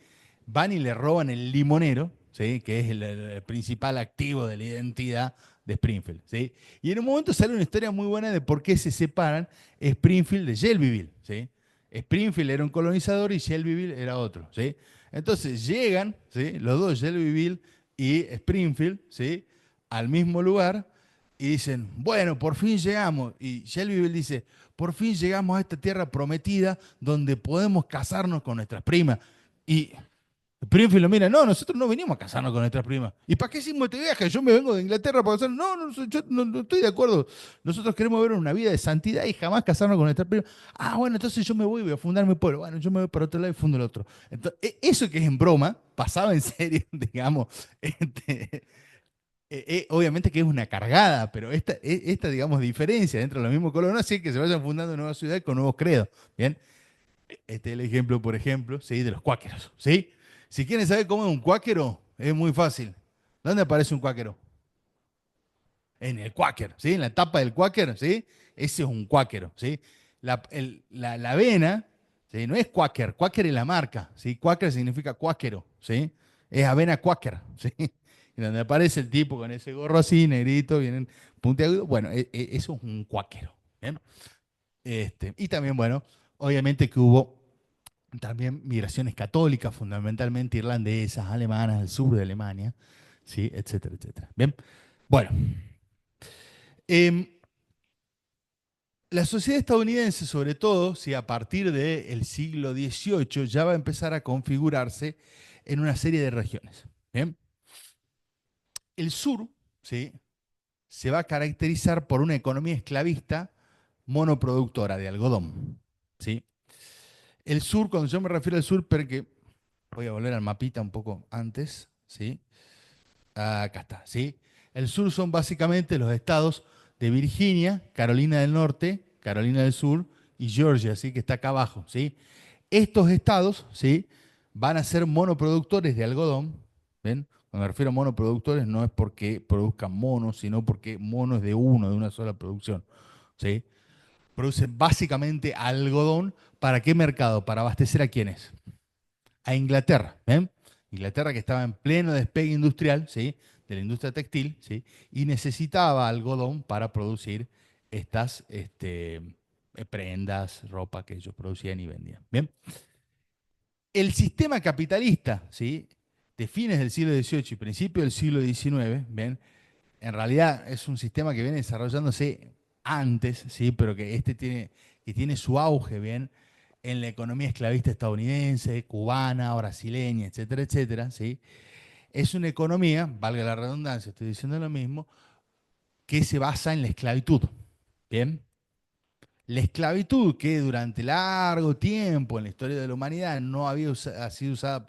Van y le roban el limonero, ¿sí? Que es el principal activo de la identidad de Springfield, ¿sí? Y en un momento sale una historia muy buena de por qué se separan Springfield de Shelbyville, ¿sí? Springfield era un colonizador y Shelbyville era otro, ¿sí? Entonces llegan, ¿sí? Los dos, Shelbyville y Springfield, ¿sí? Al mismo lugar y dicen, bueno, por fin llegamos. Y Shelbyville dice, por fin llegamos a esta tierra prometida donde podemos casarnos con nuestras primas. Y Springfield lo mira, no, nosotros no venimos a casarnos con nuestras primas. ¿Y para qué hicimos este viaje? Yo me vengo de Inglaterra para casarnos. No, no, yo no estoy de acuerdo. Nosotros queremos ver una vida de santidad y jamás casarnos con nuestras primas. Ah, bueno, entonces yo me voy y voy a fundar mi pueblo. Bueno, yo me voy para otro lado y fundo el otro. Entonces, eso que es en broma, pasaba en serio, digamos. Este, obviamente que es una cargada, pero esta, digamos, diferencia dentro de los mismos colonos hace que se vayan fundando nuevas ciudades con nuevos credos. Bien, este es el ejemplo, por ejemplo, ¿sí? De los cuáqueros. ¿Sí? Si quieren saber cómo es un cuáquero, es muy fácil. ¿Dónde aparece un cuáquero? En el cuáquer, ¿sí? En la tapa del cuáquer, ¿sí? Ese es un cuáquero, ¿sí? La avena, ¿sí? No es cuáquer, cuáquer es la marca, ¿sí? Cuáquer significa cuáquero, ¿sí? Es avena cuáquer, ¿sí? Y donde aparece el tipo con ese gorro así, negrito, bien puntiagudo, bueno, eso es un cuáquero, ¿bien? Y también, bueno, obviamente que hubo también migraciones católicas, fundamentalmente irlandesas, alemanas, del sur de Alemania, ¿sí? Etcétera, etcétera. Bien, bueno. em, La sociedad estadounidense, sobre todo, si a partir del siglo XVIII ya va a empezar a configurarse en una serie de regiones. ¿Bien? El sur, ¿sí? Se va a caracterizar por una economía esclavista monoproductora de algodón. ¿Sí? El sur, cuando yo me refiero al sur, porque voy a volver al mapita un poco antes, ¿sí? Acá está, ¿sí? El sur son básicamente los estados de Virginia, Carolina del Norte, Carolina del Sur y Georgia, ¿sí? Que está acá abajo, ¿sí? Estos estados, ¿sí? Van a ser monoproductores de algodón, ¿ven? Cuando me refiero a monoproductores no es porque produzcan monos, sino porque mono es de uno, de una sola producción, ¿sí? Producen básicamente algodón. ¿Para qué mercado? ¿Para abastecer a quiénes? A Inglaterra, ¿ven? Inglaterra que estaba en pleno despegue industrial, ¿sí? De la industria textil, ¿sí? Y necesitaba algodón para producir estas prendas, ropa que ellos producían y vendían. Bien. El sistema capitalista, ¿sí? De fines del siglo XVIII y principios del siglo XIX, ¿ven? En realidad es un sistema que viene desarrollándose antes, ¿sí? Pero que tiene su auge, ¿bien? En la economía esclavista estadounidense, cubana, brasileña, etcétera, etcétera, ¿sí? Es una economía, valga la redundancia, estoy diciendo lo mismo, que se basa en la esclavitud, ¿bien? La esclavitud que durante largo tiempo en la historia de la humanidad no ha sido usada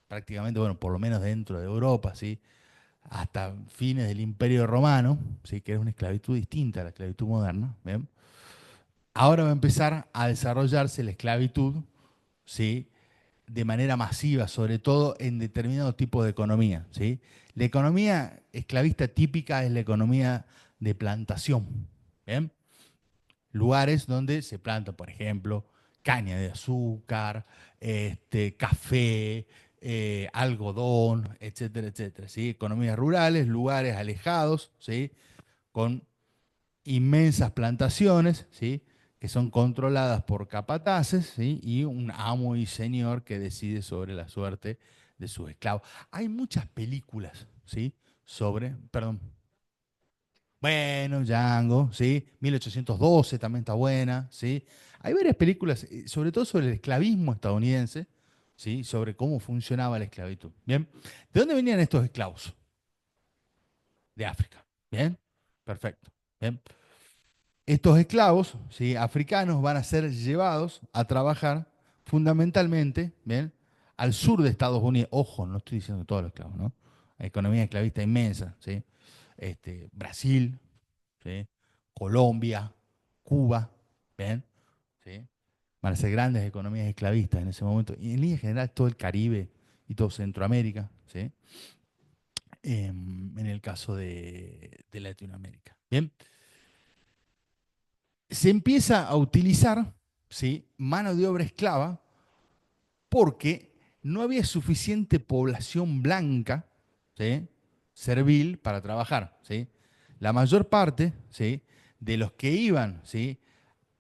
prácticamente, bueno, por lo menos dentro de Europa, ¿sí? Hasta fines del Imperio Romano, ¿sí? Que era una esclavitud distinta a la esclavitud moderna, ¿bien? Ahora va a empezar a desarrollarse la esclavitud, ¿sí? De manera masiva, sobre todo en determinados tipos de economía, ¿sí? La economía esclavista típica es la economía de plantación, ¿bien? Lugares donde se planta, por ejemplo, caña de azúcar, café, algodón, etcétera, etcétera, ¿sí? Economías rurales, lugares alejados, ¿sí? Con inmensas plantaciones, ¿sí? Que son controladas por capataces, ¿sí? Y un amo y señor que decide sobre la suerte de sus esclavos. Hay muchas películas, ¿sí? Sobre, perdón, bueno, Django, ¿sí? 1812 también está buena, ¿sí? Hay varias películas, sobre todo sobre el esclavismo estadounidense, ¿sí? Sobre cómo funcionaba la esclavitud. ¿Bien? ¿De dónde venían estos esclavos? De África. ¿Bien? Perfecto. ¿Bien? Estos esclavos, ¿sí? Africanos van a ser llevados a trabajar fundamentalmente, ¿bien? Al sur de Estados Unidos. Ojo, no estoy diciendo todos los esclavos, ¿no? Hay economía esclavista inmensa, ¿sí? Brasil, ¿sí? Colombia, Cuba, ¿bien? ¿Sí? Van a ser grandes economías esclavistas en ese momento. Y en línea general todo el Caribe y todo Centroamérica, ¿sí? En el caso de Latinoamérica. Bien, se empieza a utilizar, ¿sí? Mano de obra esclava porque no había suficiente población blanca, ¿sí? Servil para trabajar, ¿sí? La mayor parte, ¿sí? De los que iban, ¿sí?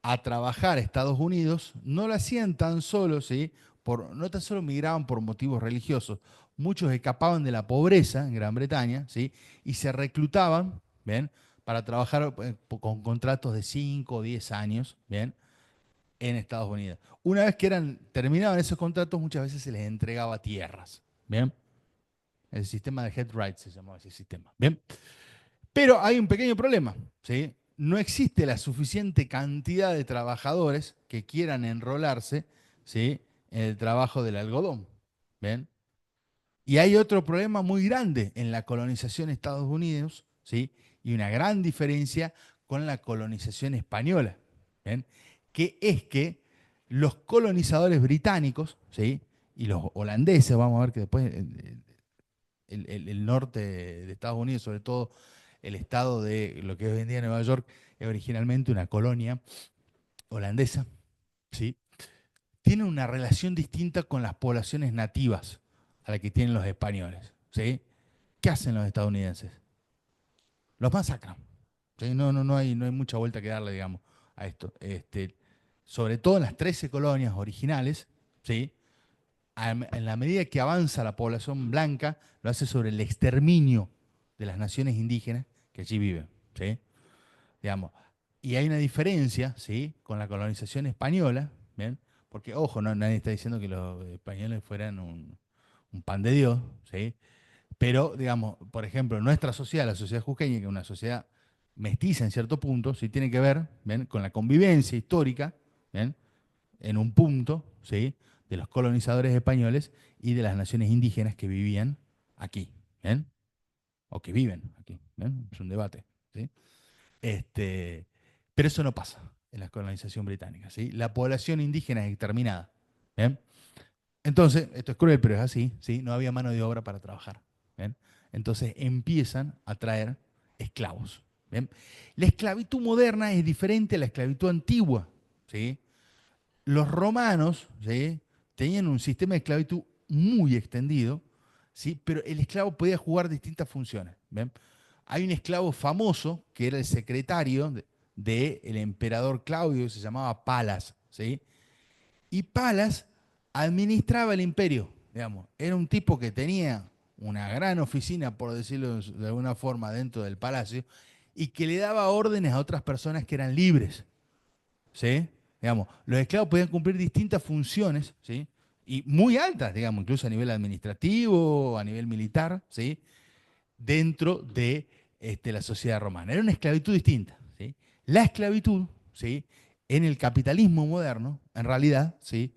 A trabajar a Estados Unidos no lo hacían tan solo, ¿sí? No tan solo migraban por motivos religiosos, muchos escapaban de la pobreza en Gran Bretaña, ¿sí? Y se reclutaban, ¿bien? Para trabajar con contratos de 5 o 10 años, ¿bien? En Estados Unidos. Una vez que terminaban esos contratos, muchas veces se les entregaba tierras, ¿bien? El sistema de head rights se llamaba ese sistema, ¿bien? Pero hay un pequeño problema, ¿sí? No existe la suficiente cantidad de trabajadores que quieran enrolarse, ¿sí? En el trabajo del algodón, ¿bien? Y hay otro problema muy grande en la colonización de Estados Unidos, ¿sí? Y una gran diferencia con la colonización española, ¿bien? Que es que los colonizadores británicos, ¿sí? Y los holandeses, vamos a ver que después el norte de Estados Unidos, sobre todo el estado de lo que hoy en día Nueva York, es originalmente una colonia holandesa, ¿sí? Tiene una relación distinta con las poblaciones nativas a la que tienen los españoles, ¿sí? ¿Qué hacen los estadounidenses? Los masacran, ¿sí? No hay mucha vuelta que darle, digamos, a esto. Sobre todo en las 13 colonias originales, ¿sí? En la medida que avanza la población blanca, lo hace sobre el exterminio de las naciones indígenas que allí viven, ¿sí? Digamos. Y hay una diferencia, ¿sí? Con la colonización española, ¿bien? Porque, ojo, nadie está diciendo que los españoles fueran un pan de Dios, ¿sí? Pero, digamos, por ejemplo, nuestra sociedad, la sociedad jujeña, que es una sociedad mestiza en cierto punto, sí tiene que ver, ¿bien? Con la convivencia histórica, ¿bien? En un punto, ¿sí? De los colonizadores españoles y de las naciones indígenas que vivían aquí, ¿bien? O que viven aquí, ¿bien? Es un debate, ¿sí? Este, pero eso no pasa en la colonización británica, ¿sí? La población indígena es exterminada, ¿bien? Entonces, esto es cruel, pero es así, ¿sí? No había mano de obra para trabajar, ¿bien? Entonces empiezan a traer esclavos, ¿bien? La esclavitud moderna es diferente a la esclavitud antigua, ¿sí? Los romanos, ¿sí? Tenían un sistema de esclavitud muy extendido, ¿sí? Pero el esclavo podía jugar distintas funciones, ¿bien? Hay un esclavo famoso que era el secretario del emperador Claudio, que se llamaba Palas, ¿sí? Y Palas administraba el imperio, digamos. Era un tipo que tenía una gran oficina, por decirlo de alguna forma, dentro del palacio, y que le daba órdenes a otras personas que eran libres, ¿sí? Digamos, los esclavos podían cumplir distintas funciones, ¿sí? Y muy altas, digamos, incluso a nivel administrativo, a nivel militar, ¿sí? Dentro de la sociedad romana. Era una esclavitud distinta, ¿sí? La esclavitud, ¿sí? En el capitalismo moderno, en realidad, ¿sí?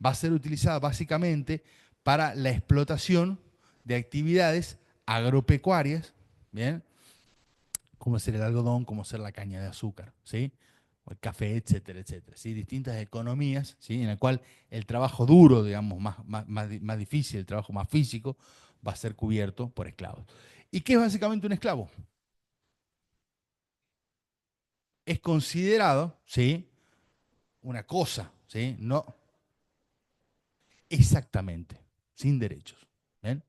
Va a ser utilizada básicamente para la explotación de actividades agropecuarias, ¿bien? Como ser el algodón, como ser la caña de azúcar, ¿sí? O el café, etcétera, etcétera. ¿Sí? Distintas economías, ¿sí? En la cual el trabajo duro, digamos, más difícil, el trabajo más físico, va a ser cubierto por esclavos. ¿Y qué es básicamente un esclavo? Es considerado, ¿sí? Una cosa, ¿sí? No exactamente, sin derechos. ¿Ven?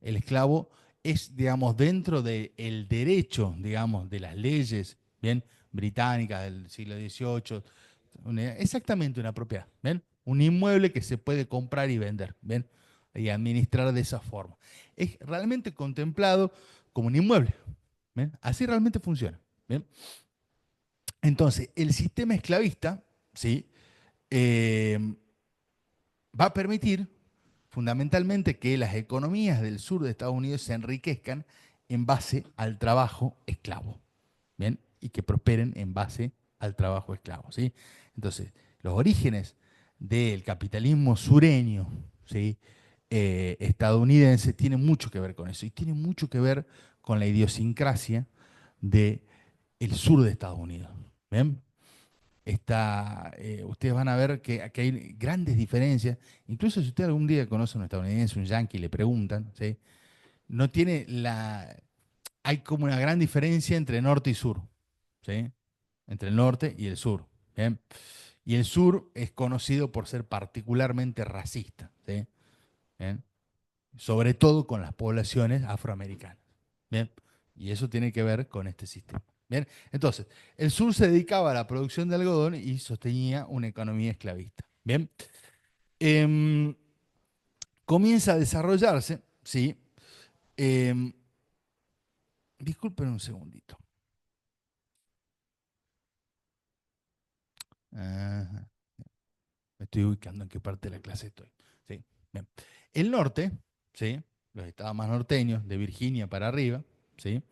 El esclavo es, digamos, dentro del derecho, digamos, de las leyes, ¿bien? Británicas del siglo XVIII, exactamente una propiedad, ¿ven? Un inmueble que se puede comprar y vender, ¿ven? Y administrar de esa forma. Es realmente contemplado como un inmueble, ¿ven? Así realmente funciona, ¿bien? Entonces, el sistema esclavista, ¿sí? Eh, Va a permitir fundamentalmente que las economías del sur de Estados Unidos se enriquezcan en base al trabajo esclavo, ¿bien? Y que prosperen en base al trabajo esclavo, ¿sí? Entonces, los orígenes del capitalismo sureño, ¿sí? Estadounidense tienen mucho que ver con eso y tienen mucho que ver con la idiosincrasia del sur de Estados Unidos, ¿bien? Ustedes van a ver que hay grandes diferencias. Incluso si usted algún día conoce a un estadounidense, un yanqui, le preguntan, ¿sí? No tiene hay como una gran diferencia entre norte y sur, ¿sí? Entre el norte y el sur, ¿bien? Y el sur es conocido por ser particularmente racista, ¿sí? ¿Bien? Sobre todo con las poblaciones afroamericanas, ¿bien? Y eso tiene que ver con este sistema. Bien, entonces, el sur se dedicaba a la producción de algodón y sostenía una economía esclavista. Bien, Em, comienza a desarrollarse, sí. Em, disculpen un segundito. Ajá, me estoy ubicando en qué parte de la clase estoy. Sí, bien. El norte, sí, los estados más norteños, de Virginia para arriba, sí.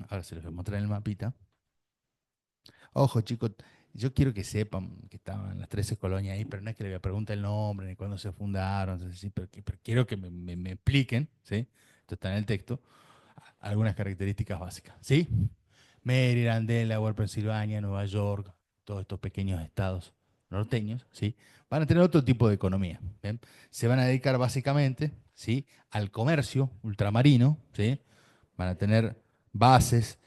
Ahora se los voy a mostrar en el mapita. Ojo, chicos, yo quiero que sepan que estaban las 13 colonias ahí, pero no es que le voy a preguntar el nombre ni cuándo se fundaron, entonces, sí, pero quiero que me expliquen, ¿sí? Esto está en el texto, algunas características básicas, ¿sí? Maryland, Delaware, Pensilvania, Nueva York, todos estos pequeños estados norteños, ¿sí? Van a tener otro tipo de economía, ¿bien? Se van a dedicar básicamente, ¿sí? Al comercio ultramarino, ¿sí? Van a tener bases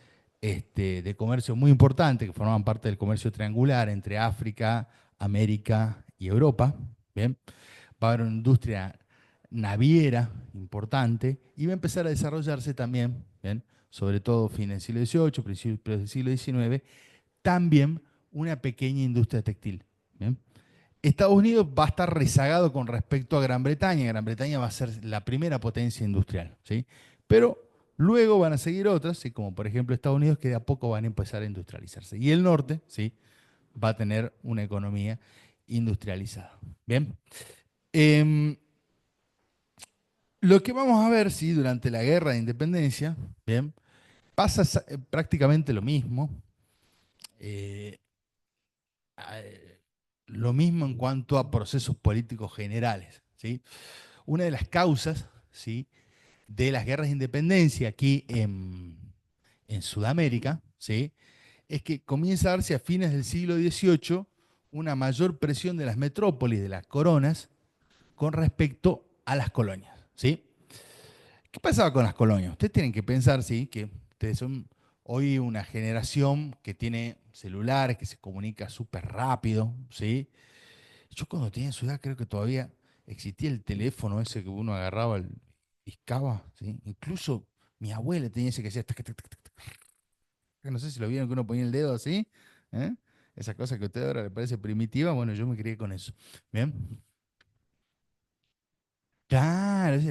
de comercio muy importantes que forman parte del comercio triangular entre África, América y Europa, ¿bien? Va a haber una industria naviera importante y va a empezar a desarrollarse también, ¿bien? Sobre todo fines del siglo XVIII, principios del siglo XIX, también una pequeña industria textil. ¿Bien? Estados Unidos va a estar rezagado con respecto a Gran Bretaña. Gran Bretaña va a ser la primera potencia industrial, ¿sí? Pero luego van a seguir otras, ¿sí? Como por ejemplo Estados Unidos, que de a poco van a empezar a industrializarse. Y el norte, ¿sí? Va a tener una economía industrializada. Bien. Em, lo que vamos a ver, sí, durante la guerra de independencia, bien, pasa prácticamente lo mismo. eh, eh, lo mismo en cuanto a procesos políticos generales, ¿sí? Una de las causas, ¿sí? De las guerras de independencia aquí en Sudamérica, ¿sí? Es que comienza a darse a fines del siglo XVIII una mayor presión de las metrópolis, de las coronas, con respecto a las colonias, ¿sí? ¿Qué pasaba con las colonias? Ustedes tienen que pensar, sí, que ustedes son hoy una generación que tiene celulares, que se comunica súper rápido, ¿sí? Yo cuando tenía su edad creo que todavía existía el teléfono ese que uno agarraba, el discaba, ¿sí? Incluso mi abuela tenía ese que hacía, tac, tac, tac, tac, tac. No sé si lo vieron que uno ponía el dedo así, ¿eh? Esa cosa que a usted ahora le parece primitiva, bueno, yo me crié con eso. ¿Bien? Claro, es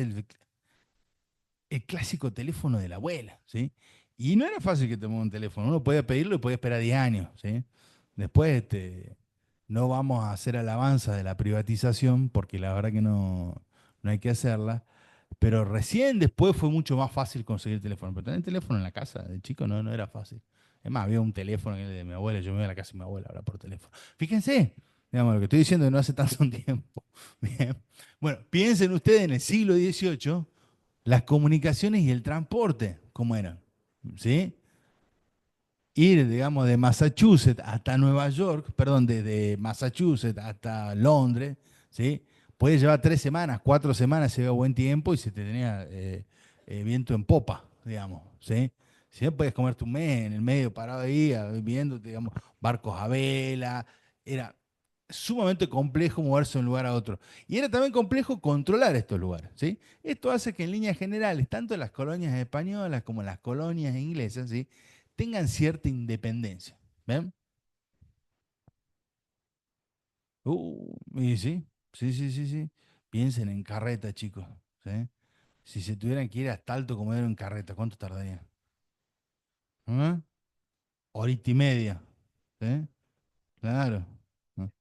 el clásico teléfono de la abuela, ¿sí? Y no era fácil que te mueva un teléfono. Uno podía pedirlo y podía esperar 10 años, ¿sí? Después, no vamos a hacer alabanza de la privatización, porque la verdad que no hay que hacerla. Pero recién después fue mucho más fácil conseguir teléfono. Pero tener teléfono en la casa de chico no era fácil. Es más, había un teléfono que era de mi abuela, yo me iba a la casa de mi abuela ahora por teléfono. Fíjense, digamos, lo que estoy diciendo no hace tanto tiempo. Bien. Bueno, piensen ustedes en el siglo XVIII, las comunicaciones y el transporte, ¿cómo eran? ¿Sí? Ir, digamos, de Massachusetts hasta Nueva York, perdón, de Massachusetts hasta Londres, ¿sí? Puede llevar 3 semanas, 4 semanas, si había buen tiempo y se te tenía viento en popa, digamos, ¿sí? Si no, puedes comerte un mes en el medio, parado ahí, viendo, digamos, barcos a vela. Era sumamente complejo moverse de un lugar a otro. Y era también complejo controlar estos lugares, ¿sí? Esto hace que en líneas generales, tanto las colonias españolas como las colonias inglesas, ¿sí? tengan cierta independencia. ¿Ven? Y sí, sí, sí, sí, sí. Piensen en carreta, chicos. ¿Sí? Si se tuvieran que ir hasta Alto como era en carreta, ¿cuánto tardaría? ¿Ah? Horita y media. ¿Sí? Claro. ¿No?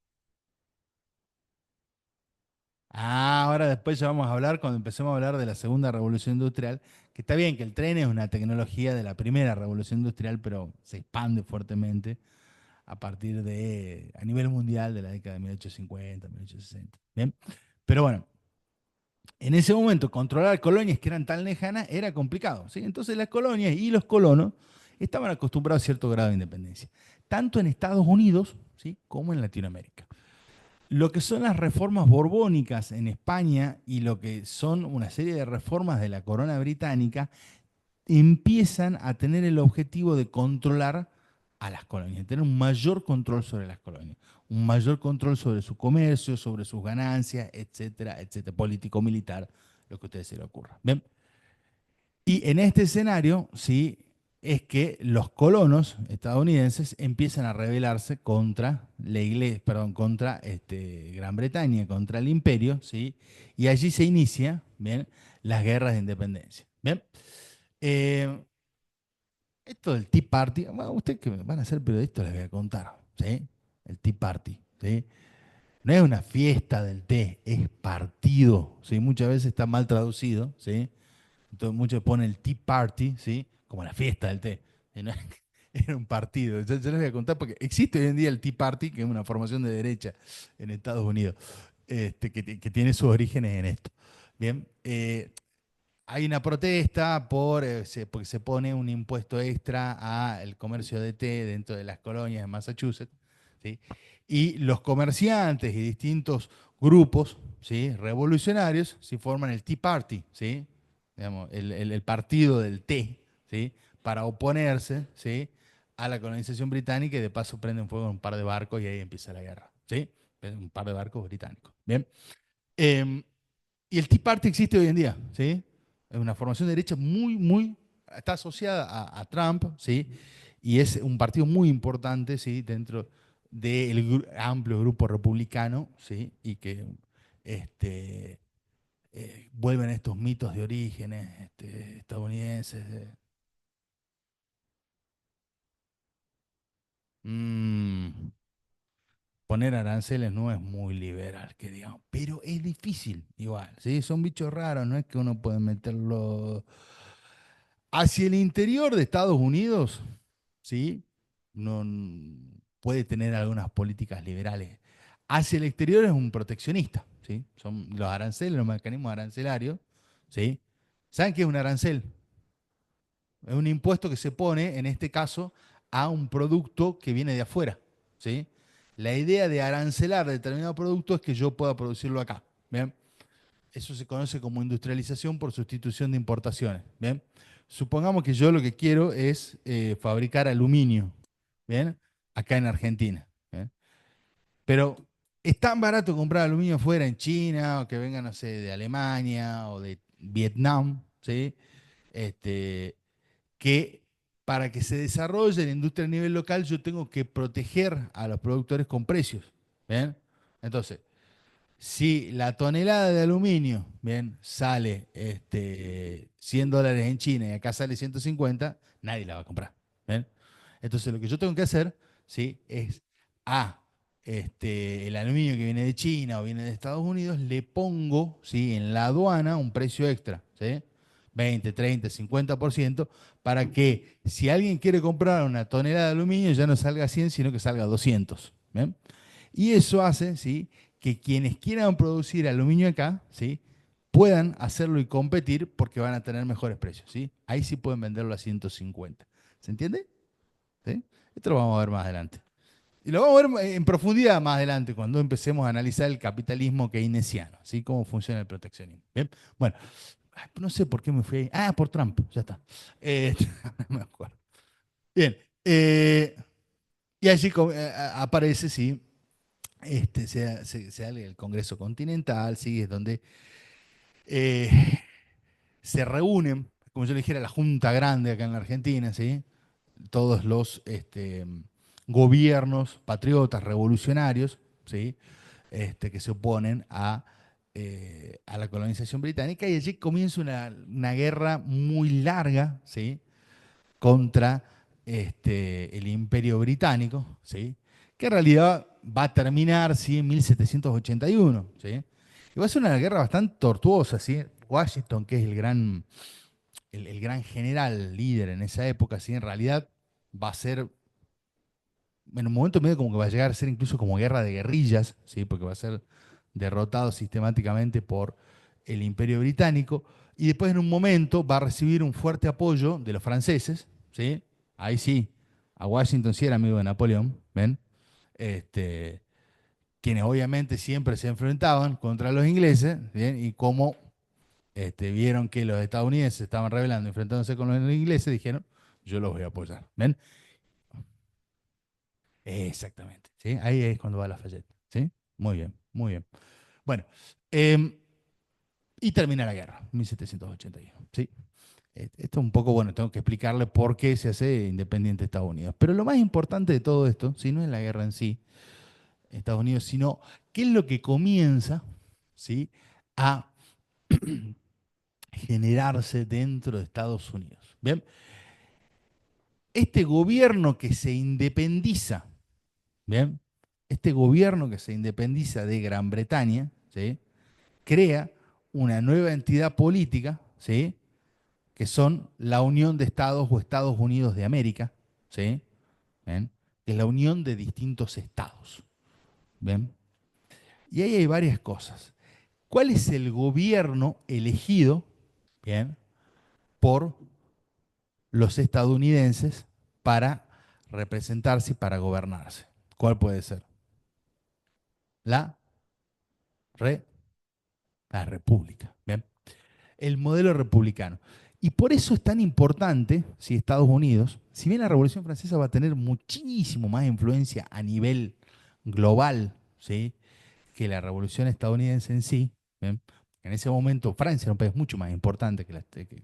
Ahora después ya vamos a hablar, cuando empecemos a hablar de la segunda revolución industrial, que está bien que el tren es una tecnología de la primera revolución industrial, pero se expande fuertemente a partir a nivel mundial de la década de 1850, 1860. Bien, pero bueno, en ese momento controlar colonias que eran tan lejanas era complicado, ¿sí? Entonces las colonias y los colonos estaban acostumbrados a cierto grado de independencia, tanto en Estados Unidos, ¿sí? como en Latinoamérica. Lo que son las reformas borbónicas en España y lo que son una serie de reformas de la corona británica empiezan a tener el objetivo de controlar a las colonias, tener un mayor control sobre las colonias, un mayor control sobre su comercio, sobre sus ganancias, etcétera, etcétera, político-militar, lo que a ustedes se les ocurra. ¿Bien? Y en este escenario, sí, es que los colonos estadounidenses empiezan a rebelarse contra la iglesia, perdón, contra Gran Bretaña, contra el imperio, ¿sí? Y allí se inicia, ¿bien? Las guerras de independencia. ¿Bien? Eh, Esto del Tea Party, bueno, ustedes que van a ser periodistas les voy a contar, ¿sí? El Tea Party, ¿sí? No es una fiesta del té, es partido, ¿sí? Muchas veces está mal traducido, ¿sí? Entonces muchos ponen el Tea Party, ¿sí? Como la fiesta del té. Y no es era un partido. Yo les voy a contar porque existe hoy en día el Tea Party, que es una formación de derecha en Estados Unidos, que tiene sus orígenes en esto. Bien, hay una protesta porque se pone un impuesto extra al comercio de té dentro de las colonias de Massachusetts, ¿sí? Y los comerciantes y distintos grupos, ¿sí? revolucionarios se forman el Tea Party, ¿sí? Digamos, el partido del té, ¿sí? Para oponerse, ¿sí? a la colonización británica y de paso prenden fuego un par de barcos y ahí empieza la guerra, ¿sí? Un par de barcos británicos. Bien. Em, y el Tea Party existe hoy en día, ¿sí? Es una formación de derecha está asociada a Trump, ¿sí? Y es un partido muy importante, ¿sí? Dentro del amplio grupo republicano, ¿sí? Y que este, vuelven estos mitos de orígenes estadounidenses. Mm, Poner aranceles no es muy liberal, que digamos, pero es difícil igual, ¿sí? Son bichos raros, no es que uno puede meterlo hacia el interior de Estados Unidos, ¿sí? No puede tener algunas políticas liberales. Hacia el exterior es un proteccionista, ¿sí? Son los aranceles, los mecanismos arancelarios, ¿sí? ¿Saben qué es un arancel? Es un impuesto que se pone, en este caso, a un producto que viene de afuera, ¿sí? La idea de arancelar determinado producto es que yo pueda producirlo acá, ¿bien? Eso se conoce como industrialización por sustitución de importaciones, ¿bien? Supongamos que yo lo que quiero es fabricar aluminio, ¿bien? Acá en Argentina, ¿bien? Pero es tan barato comprar aluminio fuera en China, o que venga, no sé, de Alemania o de Vietnam, ¿sí? Este, que para que se desarrolle la industria a nivel local yo tengo que proteger a los productores con precios. ¿Bien? Entonces, Si la tonelada de aluminio, bien, sale $100 en China y acá sale 150, nadie la va a comprar. ¿Bien? Entonces lo que yo tengo que hacer, ¿sí? Es a el aluminio que viene de China o viene de Estados Unidos, le pongo, ¿sí? En la aduana un precio extra, ¿sí? 20, 30, 50%, para que si alguien quiere comprar una tonelada de aluminio ya no salga 100, sino que salga 200. ¿Bien? Y eso hace, ¿sí? Que quienes quieran producir aluminio acá, ¿sí? Puedan hacerlo y competir porque van a tener mejores precios, ¿sí? Ahí sí pueden venderlo a 150. ¿Se entiende? ¿Sí? Esto lo vamos a ver más adelante. Y lo vamos a ver en profundidad más adelante, cuando empecemos a analizar el capitalismo keynesiano, ¿sí? Cómo funciona el proteccionismo. Bien, bueno, no sé por qué me fui ahí. Ah, por Trump, ya está. Eh, no me acuerdo. Bien, y allí aparece, sí, se da el Congreso Continental, ¿sí? Es donde eh, se reúnen, como yo le dijera, la Junta Grande acá en la Argentina, ¿sí? Todos los gobiernos patriotas, revolucionarios, ¿sí? Que se oponen a la colonización británica, y allí comienza una guerra muy larga, ¿sí? Contra el Imperio Británico, ¿sí? Que en realidad va a terminar, ¿sí? En 1781, ¿sí? Y va a ser una guerra bastante tortuosa, ¿sí? Washington, que es el gran general líder en esa época, ¿sí? En realidad va a ser, en un momento medio como que va a llegar a ser incluso como guerra de guerrillas, ¿sí? Porque va a ser derrotado sistemáticamente por el Imperio Británico, y después en un momento va a recibir un fuerte apoyo de los franceses, ¿sí? Ahí sí, a Washington sí era amigo de Napoleón, ¿ven? Este, quienes obviamente siempre se enfrentaban contra los ingleses, ¿bien? Y como vieron que los estadounidenses se estaban rebelando, enfrentándose con los ingleses, dijeron, yo los voy a apoyar, ¿ven? Exactamente, ¿sí? Ahí es cuando va Lafayette, ¿sí? Muy bien, muy bien. Bueno, em, y termina la guerra, 1781, ¿sí? Esto es un poco, bueno, tengo que explicarle por qué se hace independiente Estados Unidos. Pero lo más importante de todo esto, si no es la guerra en sí, Estados Unidos, sino qué es lo que comienza, ¿sí? A generarse dentro de Estados Unidos. Bien, este gobierno que se independiza, bien, este gobierno que se independiza de Gran Bretaña, ¿sí? Crea una nueva entidad política, ¿sí? Que son la Unión de Estados o Estados Unidos de América, ¿sí? ¿Ven? Que es la unión de distintos estados. ¿Ven? Y ahí hay varias cosas. ¿Cuál es el gobierno elegido, bien, por los estadounidenses para representarse y para gobernarse? ¿Cuál puede ser? La, re- la República. ¿Bien? El modelo republicano. Y por eso es tan importante, si Estados Unidos, si bien la Revolución Francesa va a tener muchísimo más influencia a nivel global, ¿sí? Que la Revolución estadounidense en sí, ¿bien? En ese momento Francia era un país mucho más importante que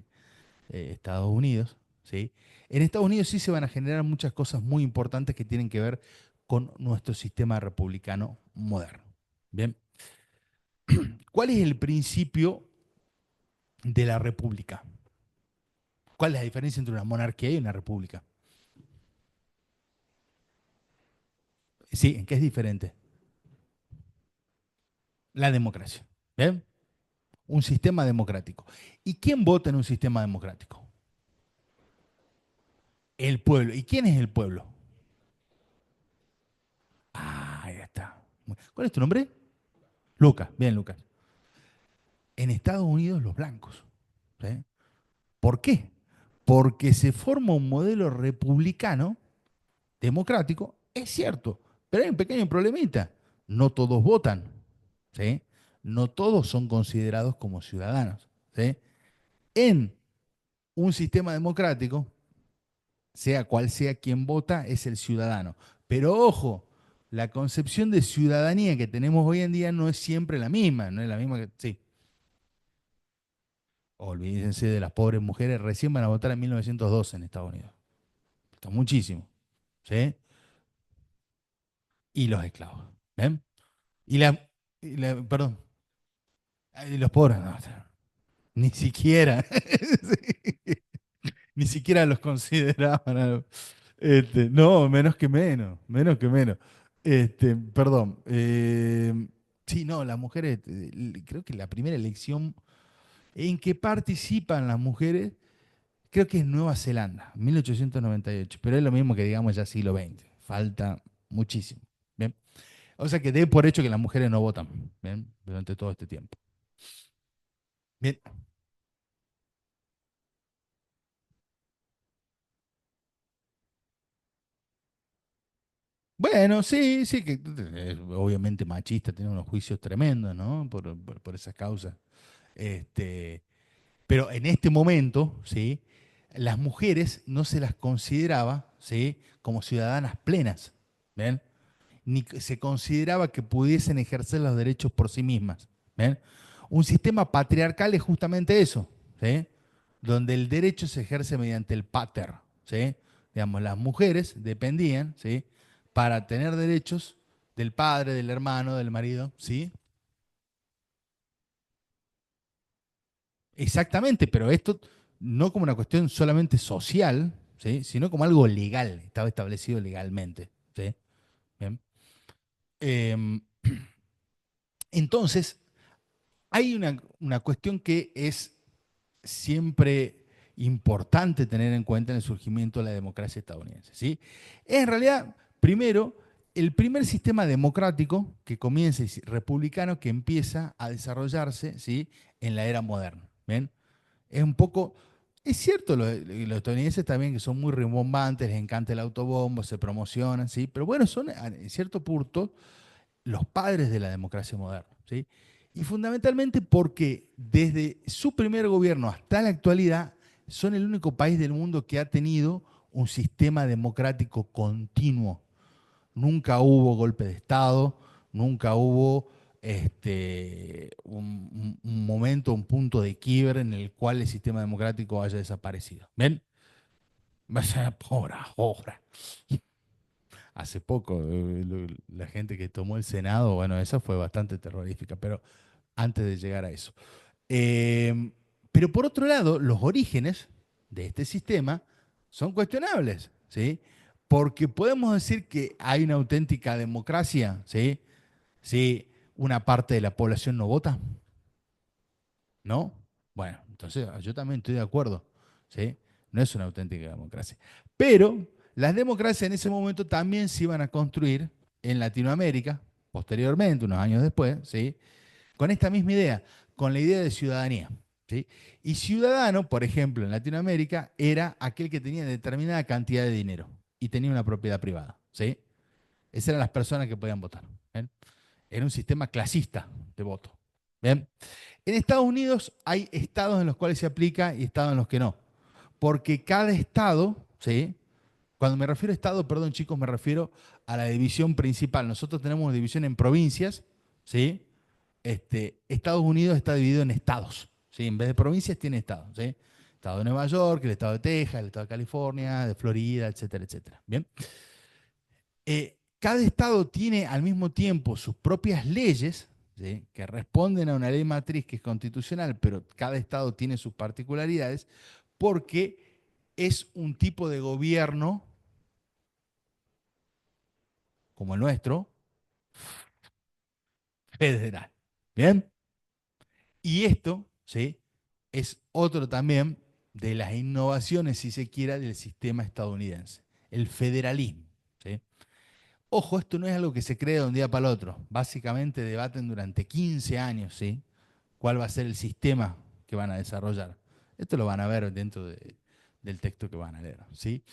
Estados Unidos, ¿sí? En Estados Unidos sí se van a generar muchas cosas muy importantes que tienen que ver con nuestro sistema republicano moderno. Bien, ¿cuál es el principio de la república? ¿Cuál es la diferencia entre una monarquía y una república? Sí, ¿en qué es diferente? La democracia. ¿Bien? Un sistema democrático. ¿Y quién vota en un sistema democrático? El pueblo. ¿Y quién es el pueblo? Ah, ahí está. ¿Cuál es tu nombre? Lucas. Bien, Lucas. En Estados Unidos, los blancos. ¿Sí? ¿Por qué? Porque se forma un modelo republicano, democrático, es cierto, pero hay un pequeño problemita. No todos votan, ¿sí? No todos son considerados como ciudadanos, ¿sí? En un sistema democrático, sea cual sea quien vota, es el ciudadano. Pero ojo, la concepción de ciudadanía que tenemos hoy en día no es siempre la misma, no es la misma que... Sí, olvídense de las pobres mujeres, recién van a votar en 1912 en Estados Unidos. Está muchísimo, ¿sí? Y los esclavos, ¿ven? Y la... Perdón, y los pobres, no, ni siquiera, sí, ni siquiera los consideraban. No, menos que menos. Perdón. Sí, no, las mujeres, creo que la primera elección en que participan las mujeres, creo que es Nueva Zelanda, 1898, pero es lo mismo que digamos ya siglo XX, falta muchísimo. ¿Bien? O sea que dé por hecho que las mujeres no votan, ¿bien? Durante todo este tiempo. Bien. Bueno, sí, sí, que es obviamente machista, tiene unos juicios tremendos, ¿no? Por esas causas. Este, pero en este momento, ¿sí? Las mujeres no se las consideraba, ¿sí? Como ciudadanas plenas, ¿ven? Ni se consideraba que pudiesen ejercer los derechos por sí mismas, ¿ven? Un sistema patriarcal es justamente eso, ¿sí? Donde el derecho se ejerce mediante el pater, ¿sí? Digamos, las mujeres dependían, ¿sí? Para tener derechos del padre, del hermano, del marido, ¿sí? Exactamente, pero esto no como una cuestión solamente social, ¿sí? Sino como algo legal, estaba establecido legalmente, ¿sí? Bien. Em, entonces, hay una cuestión que es siempre importante tener en cuenta en el surgimiento de la democracia estadounidense, ¿sí? En realidad, primero, el primer sistema democrático que comienza, republicano, que empieza a desarrollarse, ¿sí? En la era moderna, ¿ven? Es un poco, es cierto, los estadounidenses también que son muy rimbombantes, les encanta el autobombo, se promocionan, ¿sí? Pero bueno, son en cierto punto los padres de la democracia moderna, ¿sí? Y fundamentalmente porque desde su primer gobierno hasta la actualidad son el único país del mundo que ha tenido un sistema democrático continuo. Nunca hubo golpe de Estado, nunca hubo un momento, un punto de quiebre en el cual el sistema democrático haya desaparecido. ¿Ven? Pobre ahora. Hace poco, la gente que tomó el Senado, bueno, esa fue bastante terrorífica, pero antes de llegar a eso. Eh, pero por otro lado, los orígenes de este sistema son cuestionables, ¿sí? Porque podemos decir que hay una auténtica democracia, ¿sí? Si una parte de la población no vota, ¿no? Bueno, entonces yo también estoy de acuerdo, ¿sí? No es una auténtica democracia. Pero las democracias en ese momento también se iban a construir en Latinoamérica, posteriormente, unos años después, ¿sí? Con esta misma idea, con la idea de ciudadanía, ¿sí? Y ciudadano, por ejemplo, en Latinoamérica, era aquel que tenía determinada cantidad de dinero y tenía una propiedad privada, ¿sí? Esas eran las personas que podían votar. ¿Bien? Era un sistema clasista de voto. ¿Bien? En Estados Unidos hay estados en los cuales se aplica y estados en los que no. Porque cada estado, ¿sí? Cuando me refiero a estado, perdón chicos, me refiero a la división principal. Nosotros tenemos una división en provincias, ¿sí? Estados Unidos está dividido en estados, ¿sí? En vez de provincias tiene estados, ¿sí? Estado de Nueva York, el estado de Texas, el estado de California, de Florida, etcétera, etcétera. Bien. Cada estado tiene al mismo tiempo sus propias leyes, ¿sí? Que responden a una ley matriz que es constitucional, pero cada estado tiene sus particularidades porque es un tipo de gobierno como el nuestro, federal. ¿Bien? Y esto, ¿sí? Es otro también de las innovaciones, si se quiera, del sistema estadounidense, el federalismo, ¿sí? Ojo, esto no es algo que se crea de un día para el otro. Básicamente debaten durante 15 años, ¿sí? Cuál va a ser el sistema que van a desarrollar. Esto lo van a ver dentro del texto que van a leer, ¿sí?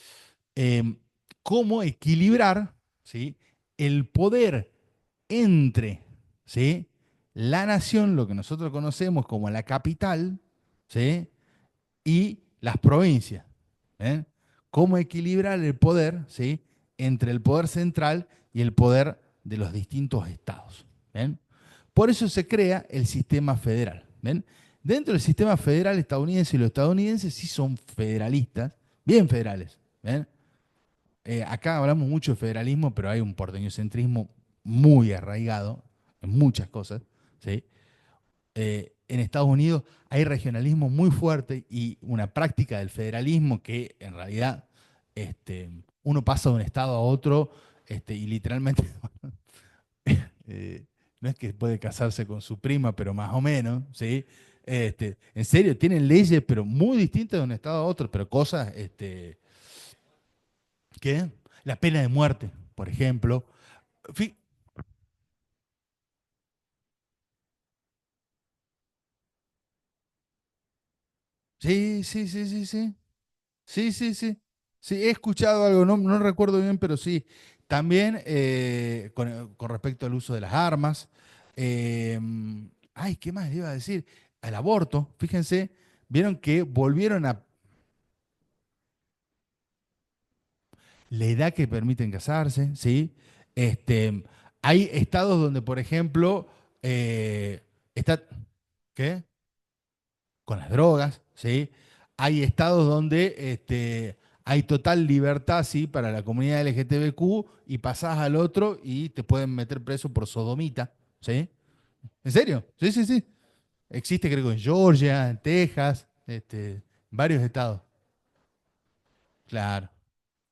Em, Cómo equilibrar, ¿sí? El poder entre, ¿sí? La nación, lo que nosotros conocemos como la capital, ¿sí? Y las provincias. ¿Eh? Cómo equilibrar el poder, ¿sí? Entre el poder central y el poder de los distintos estados. ¿Ven? Por eso se crea el sistema federal. ¿Ven? Dentro del sistema federal estadounidense, y los estadounidenses sí son federalistas, bien federales. ¿Ven? Acá hablamos mucho de federalismo, pero hay un porteñocentrismo muy arraigado, en muchas cosas, ¿sí? En Estados Unidos hay regionalismo muy fuerte y una práctica del federalismo que en realidad este, uno pasa de un estado a otro y literalmente no es que puede casarse con su prima, pero más o menos, ¿sí? En serio, tienen leyes, pero muy distintas de un estado a otro, pero cosas, ¿qué? La pena de muerte, por ejemplo. Fi- Sí, sí, sí, sí, sí. Sí, sí, sí. Sí, he escuchado algo, no recuerdo bien, pero sí. También con respecto al uso de las armas. eh, Ay, ¿qué más le iba a decir? Al aborto, fíjense, vieron que volvieron a la edad que permiten casarse, ¿sí? Este, Hay estados donde, por ejemplo, está, ¿qué? Con las drogas, ¿sí? Hay estados donde hay total libertad, ¿sí? Para la comunidad LGTBQ y pasás al otro y te pueden meter preso por sodomita, ¿sí? ¿En serio? Sí, sí, sí. Existe, creo, en Georgia, en Texas, varios estados. Claro.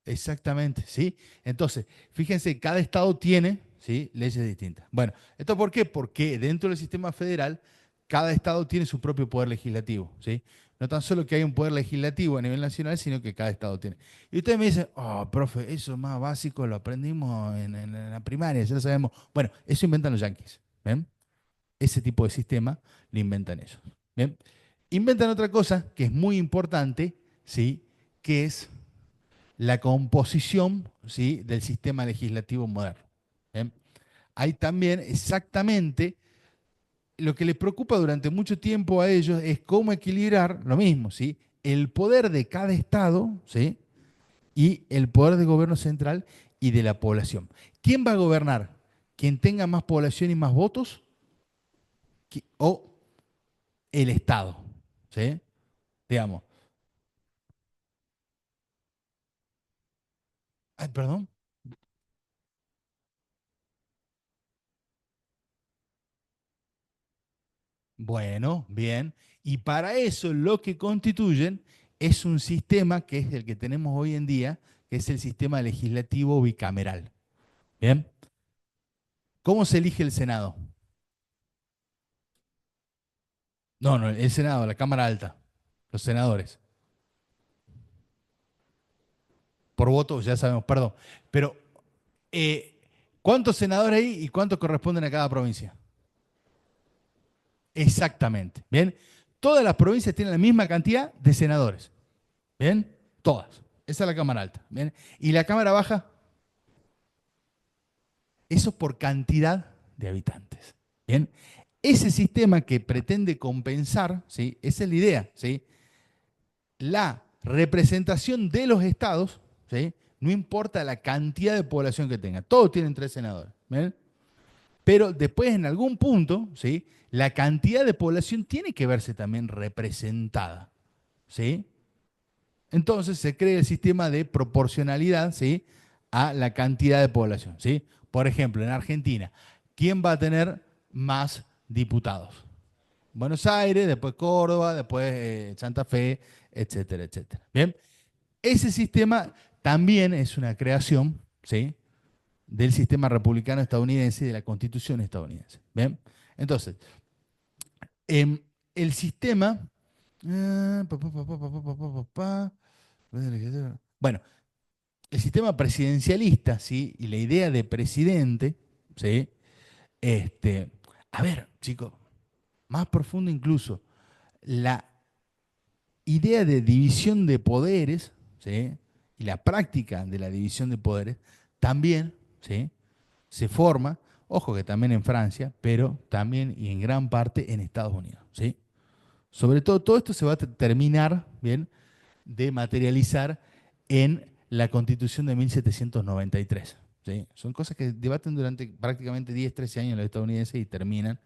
Exactamente, ¿sí? Entonces, fíjense, cada estado tiene, ¿sí? Leyes distintas. Bueno, ¿esto por qué? Porque dentro del sistema federal, cada estado tiene su propio poder legislativo, ¿sí? No tan solo que hay un poder legislativo a nivel nacional, sino que cada estado tiene. Y ustedes me dicen, oh, profe, eso es más básico, lo aprendimos en la primaria, ya lo sabemos. Bueno, eso inventan los yanquis, ¿ven? Ese tipo de sistema lo inventan ellos, ¿bien? Inventan otra cosa que es muy importante, ¿sí? Que es la composición, ¿sí? Del sistema legislativo moderno. ¿Bien? Hay también exactamente lo que les preocupa durante mucho tiempo a ellos es cómo equilibrar lo mismo, ¿sí? El poder de cada estado, ¿sí? Y el poder del gobierno central y de la población. ¿Quién va a gobernar? ¿Quien tenga más población y más votos? ¿O el Estado? ¿Sí? Digamos. Ay, perdón. Bueno, bien. Y para eso lo que constituyen es un sistema que es el que tenemos hoy en día, que es el sistema legislativo bicameral. Bien. ¿Cómo se elige el Senado? No, no, el Senado, la Cámara Alta, los senadores. Por voto, ya sabemos, perdón. Pero, eh, ¿cuántos senadores hay y cuántos corresponden a cada provincia? Exactamente. Bien. Todas las provincias tienen la misma cantidad de senadores. Bien. Todas. Esa es la Cámara Alta. Bien. Y la Cámara Baja, eso por cantidad de habitantes. Bien, ese sistema que pretende compensar, ¿sí? Esa es la idea, ¿sí? La representación de los estados, ¿sí? No importa la cantidad de población que tenga, todos tienen tres senadores, ¿bien? Pero después en algún punto, ¿sí? La cantidad de población tiene que verse también representada, ¿sí? Entonces se crea el sistema de proporcionalidad, ¿sí? A la cantidad de población, ¿sí? Por ejemplo, en Argentina, ¿quién va a tener más diputados? Buenos Aires, después Córdoba, después Santa Fe, etcétera, etcétera. Bien, ese sistema también es una creación, ¿sí? Del sistema republicano estadounidense y de la Constitución estadounidense. Bien, entonces, em, el sistema... Bueno, el sistema presidencialista, ¿sí? Y la idea de presidente, ¿sí? Este, a ver, chicos, más profundo incluso, la idea de división de poderes, ¿sí? Y la práctica de la división de poderes también, ¿sí? Se forma, ojo que también en Francia, pero también y en gran parte en Estados Unidos, ¿sí? Sobre todo, todo esto se va a terminar, ¿bien? De materializar en la Constitución de 1793. ¿Sí? Son cosas que debaten durante prácticamente 10, 13 años los estadounidenses y terminan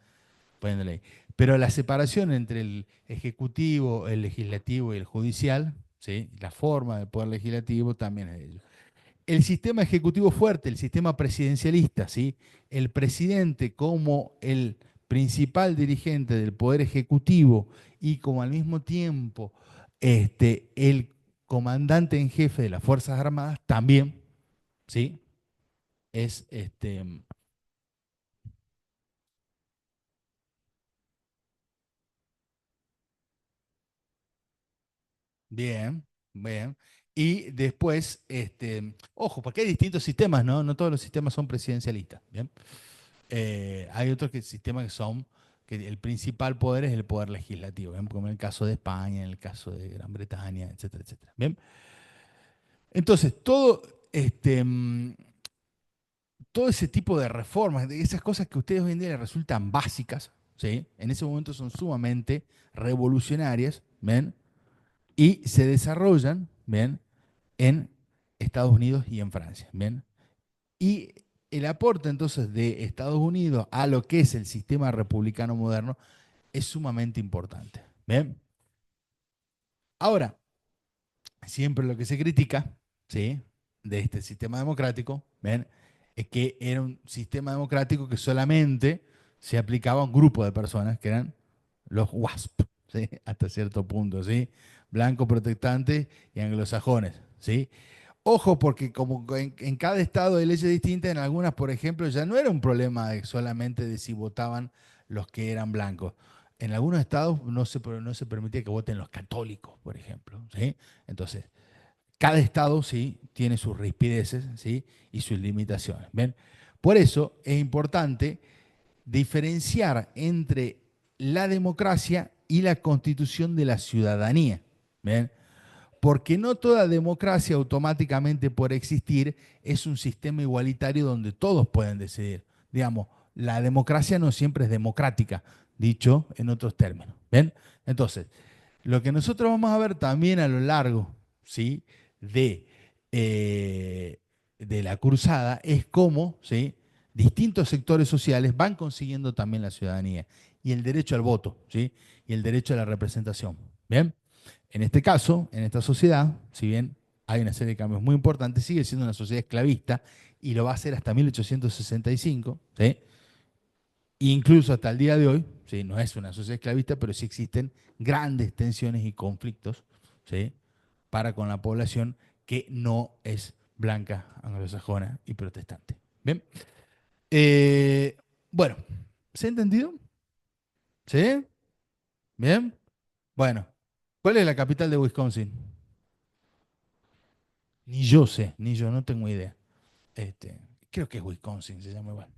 poniendo ley. Pero la separación entre el ejecutivo, el legislativo y el judicial, ¿sí? La forma del poder legislativo también es de ellos. el sistema ejecutivo fuerte, el sistema presidencialista, ¿sí? El presidente como el principal dirigente del poder ejecutivo y como al mismo tiempo el comandante en jefe de las Fuerzas Armadas también, ¿sí? Es bien, bien. Y después, ojo, porque hay distintos sistemas, ¿no? No todos los sistemas son presidencialistas, ¿bien? Hay otros sistemas que son, que el principal poder es el poder legislativo, ¿bien? Como en el caso de España, en el caso de Gran Bretaña, etcétera, etcétera. Bien. Entonces, todo ese tipo de reformas, de esas cosas que a ustedes hoy en día les resultan básicas, ¿sí? En ese momento son sumamente revolucionarias, ¿ven? Y se desarrollan, ¿ven? En Estados Unidos y en Francia, ¿ven? Y el aporte entonces de Estados Unidos a lo que es el sistema republicano moderno es sumamente importante. ¿Bien? Ahora, siempre lo que se critica, ¿sí? De este sistema democrático, ¿ven? Es que era un sistema democrático que solamente se aplicaba a un grupo de personas, que eran los WASP, ¿sí? Hasta cierto punto, ¿sí? Blancos protestantes y anglosajones, ¿sí? Ojo, porque como en cada estado hay leyes distintas, en algunas, por ejemplo, ya no era un problema solamente de si votaban los que eran blancos. En algunos estados no se permitía que voten los católicos, por ejemplo, ¿sí? Entonces, cada estado, sí, tiene sus rispideces, ¿sí? Y sus limitaciones, ¿ven? Por eso es importante diferenciar entre la democracia y la constitución de la ciudadanía, ¿ven? Porque no toda democracia automáticamente por existir es un sistema igualitario donde todos pueden decidir. Digamos, la democracia no siempre es democrática, dicho en otros términos. ¿Ven? Entonces, lo que nosotros vamos a ver también a lo largo, ¿sí? de, de la cruzada es cómo, ¿sí? distintos sectores sociales van consiguiendo también la ciudadanía y el derecho al voto, ¿sí? y el derecho a la representación. ¿Bien? En este caso, en esta sociedad, si bien hay una serie de cambios muy importantes, sigue siendo una sociedad esclavista y lo va a ser hasta 1865, ¿sí? Incluso hasta el día de hoy, ¿sí? No es una sociedad esclavista, pero sí existen grandes tensiones y conflictos, ¿sí? Para con la población que no es blanca, anglosajona y protestante. ¿Bien? Eh, bueno, ¿se ha entendido? ¿Sí? ¿Bien? Bueno, ¿cuál es la capital de Wisconsin? Ni yo sé, ni yo, no tengo idea. Este, creo que es Wisconsin, se llama igual.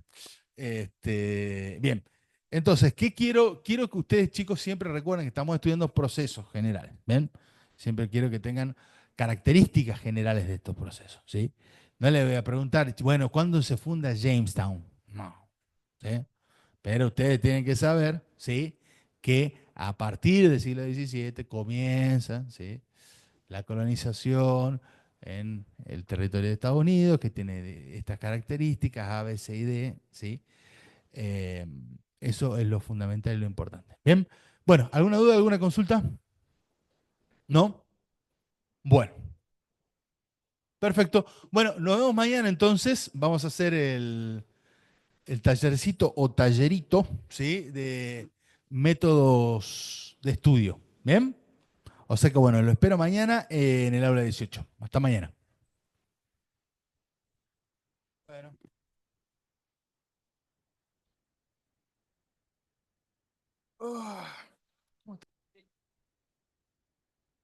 Bien. Entonces, ¿qué quiero? Quiero que ustedes, chicos, siempre recuerden que estamos estudiando procesos generales. ¿Ven? Siempre quiero que tengan características generales de estos procesos. ¿Sí? No les voy a preguntar, bueno, ¿cuándo se funda Jamestown? No. ¿Sí? Pero ustedes tienen que saber, ¿sí? Que a partir del siglo XVII comienza, ¿sí? la colonización en el territorio de Estados Unidos, que tiene estas características A, B, C y D, ¿sí? Eh, Eso es lo fundamental y lo importante. Bien, bueno, ¿alguna duda, alguna consulta? ¿No? Bueno, perfecto. Bueno, nos vemos mañana entonces. Vamos a hacer el tallercito o tallerito, ¿sí? De métodos de estudio. ¿Bien? O sea que bueno, lo espero mañana en el aula 18. Hasta mañana. Bueno. Ah.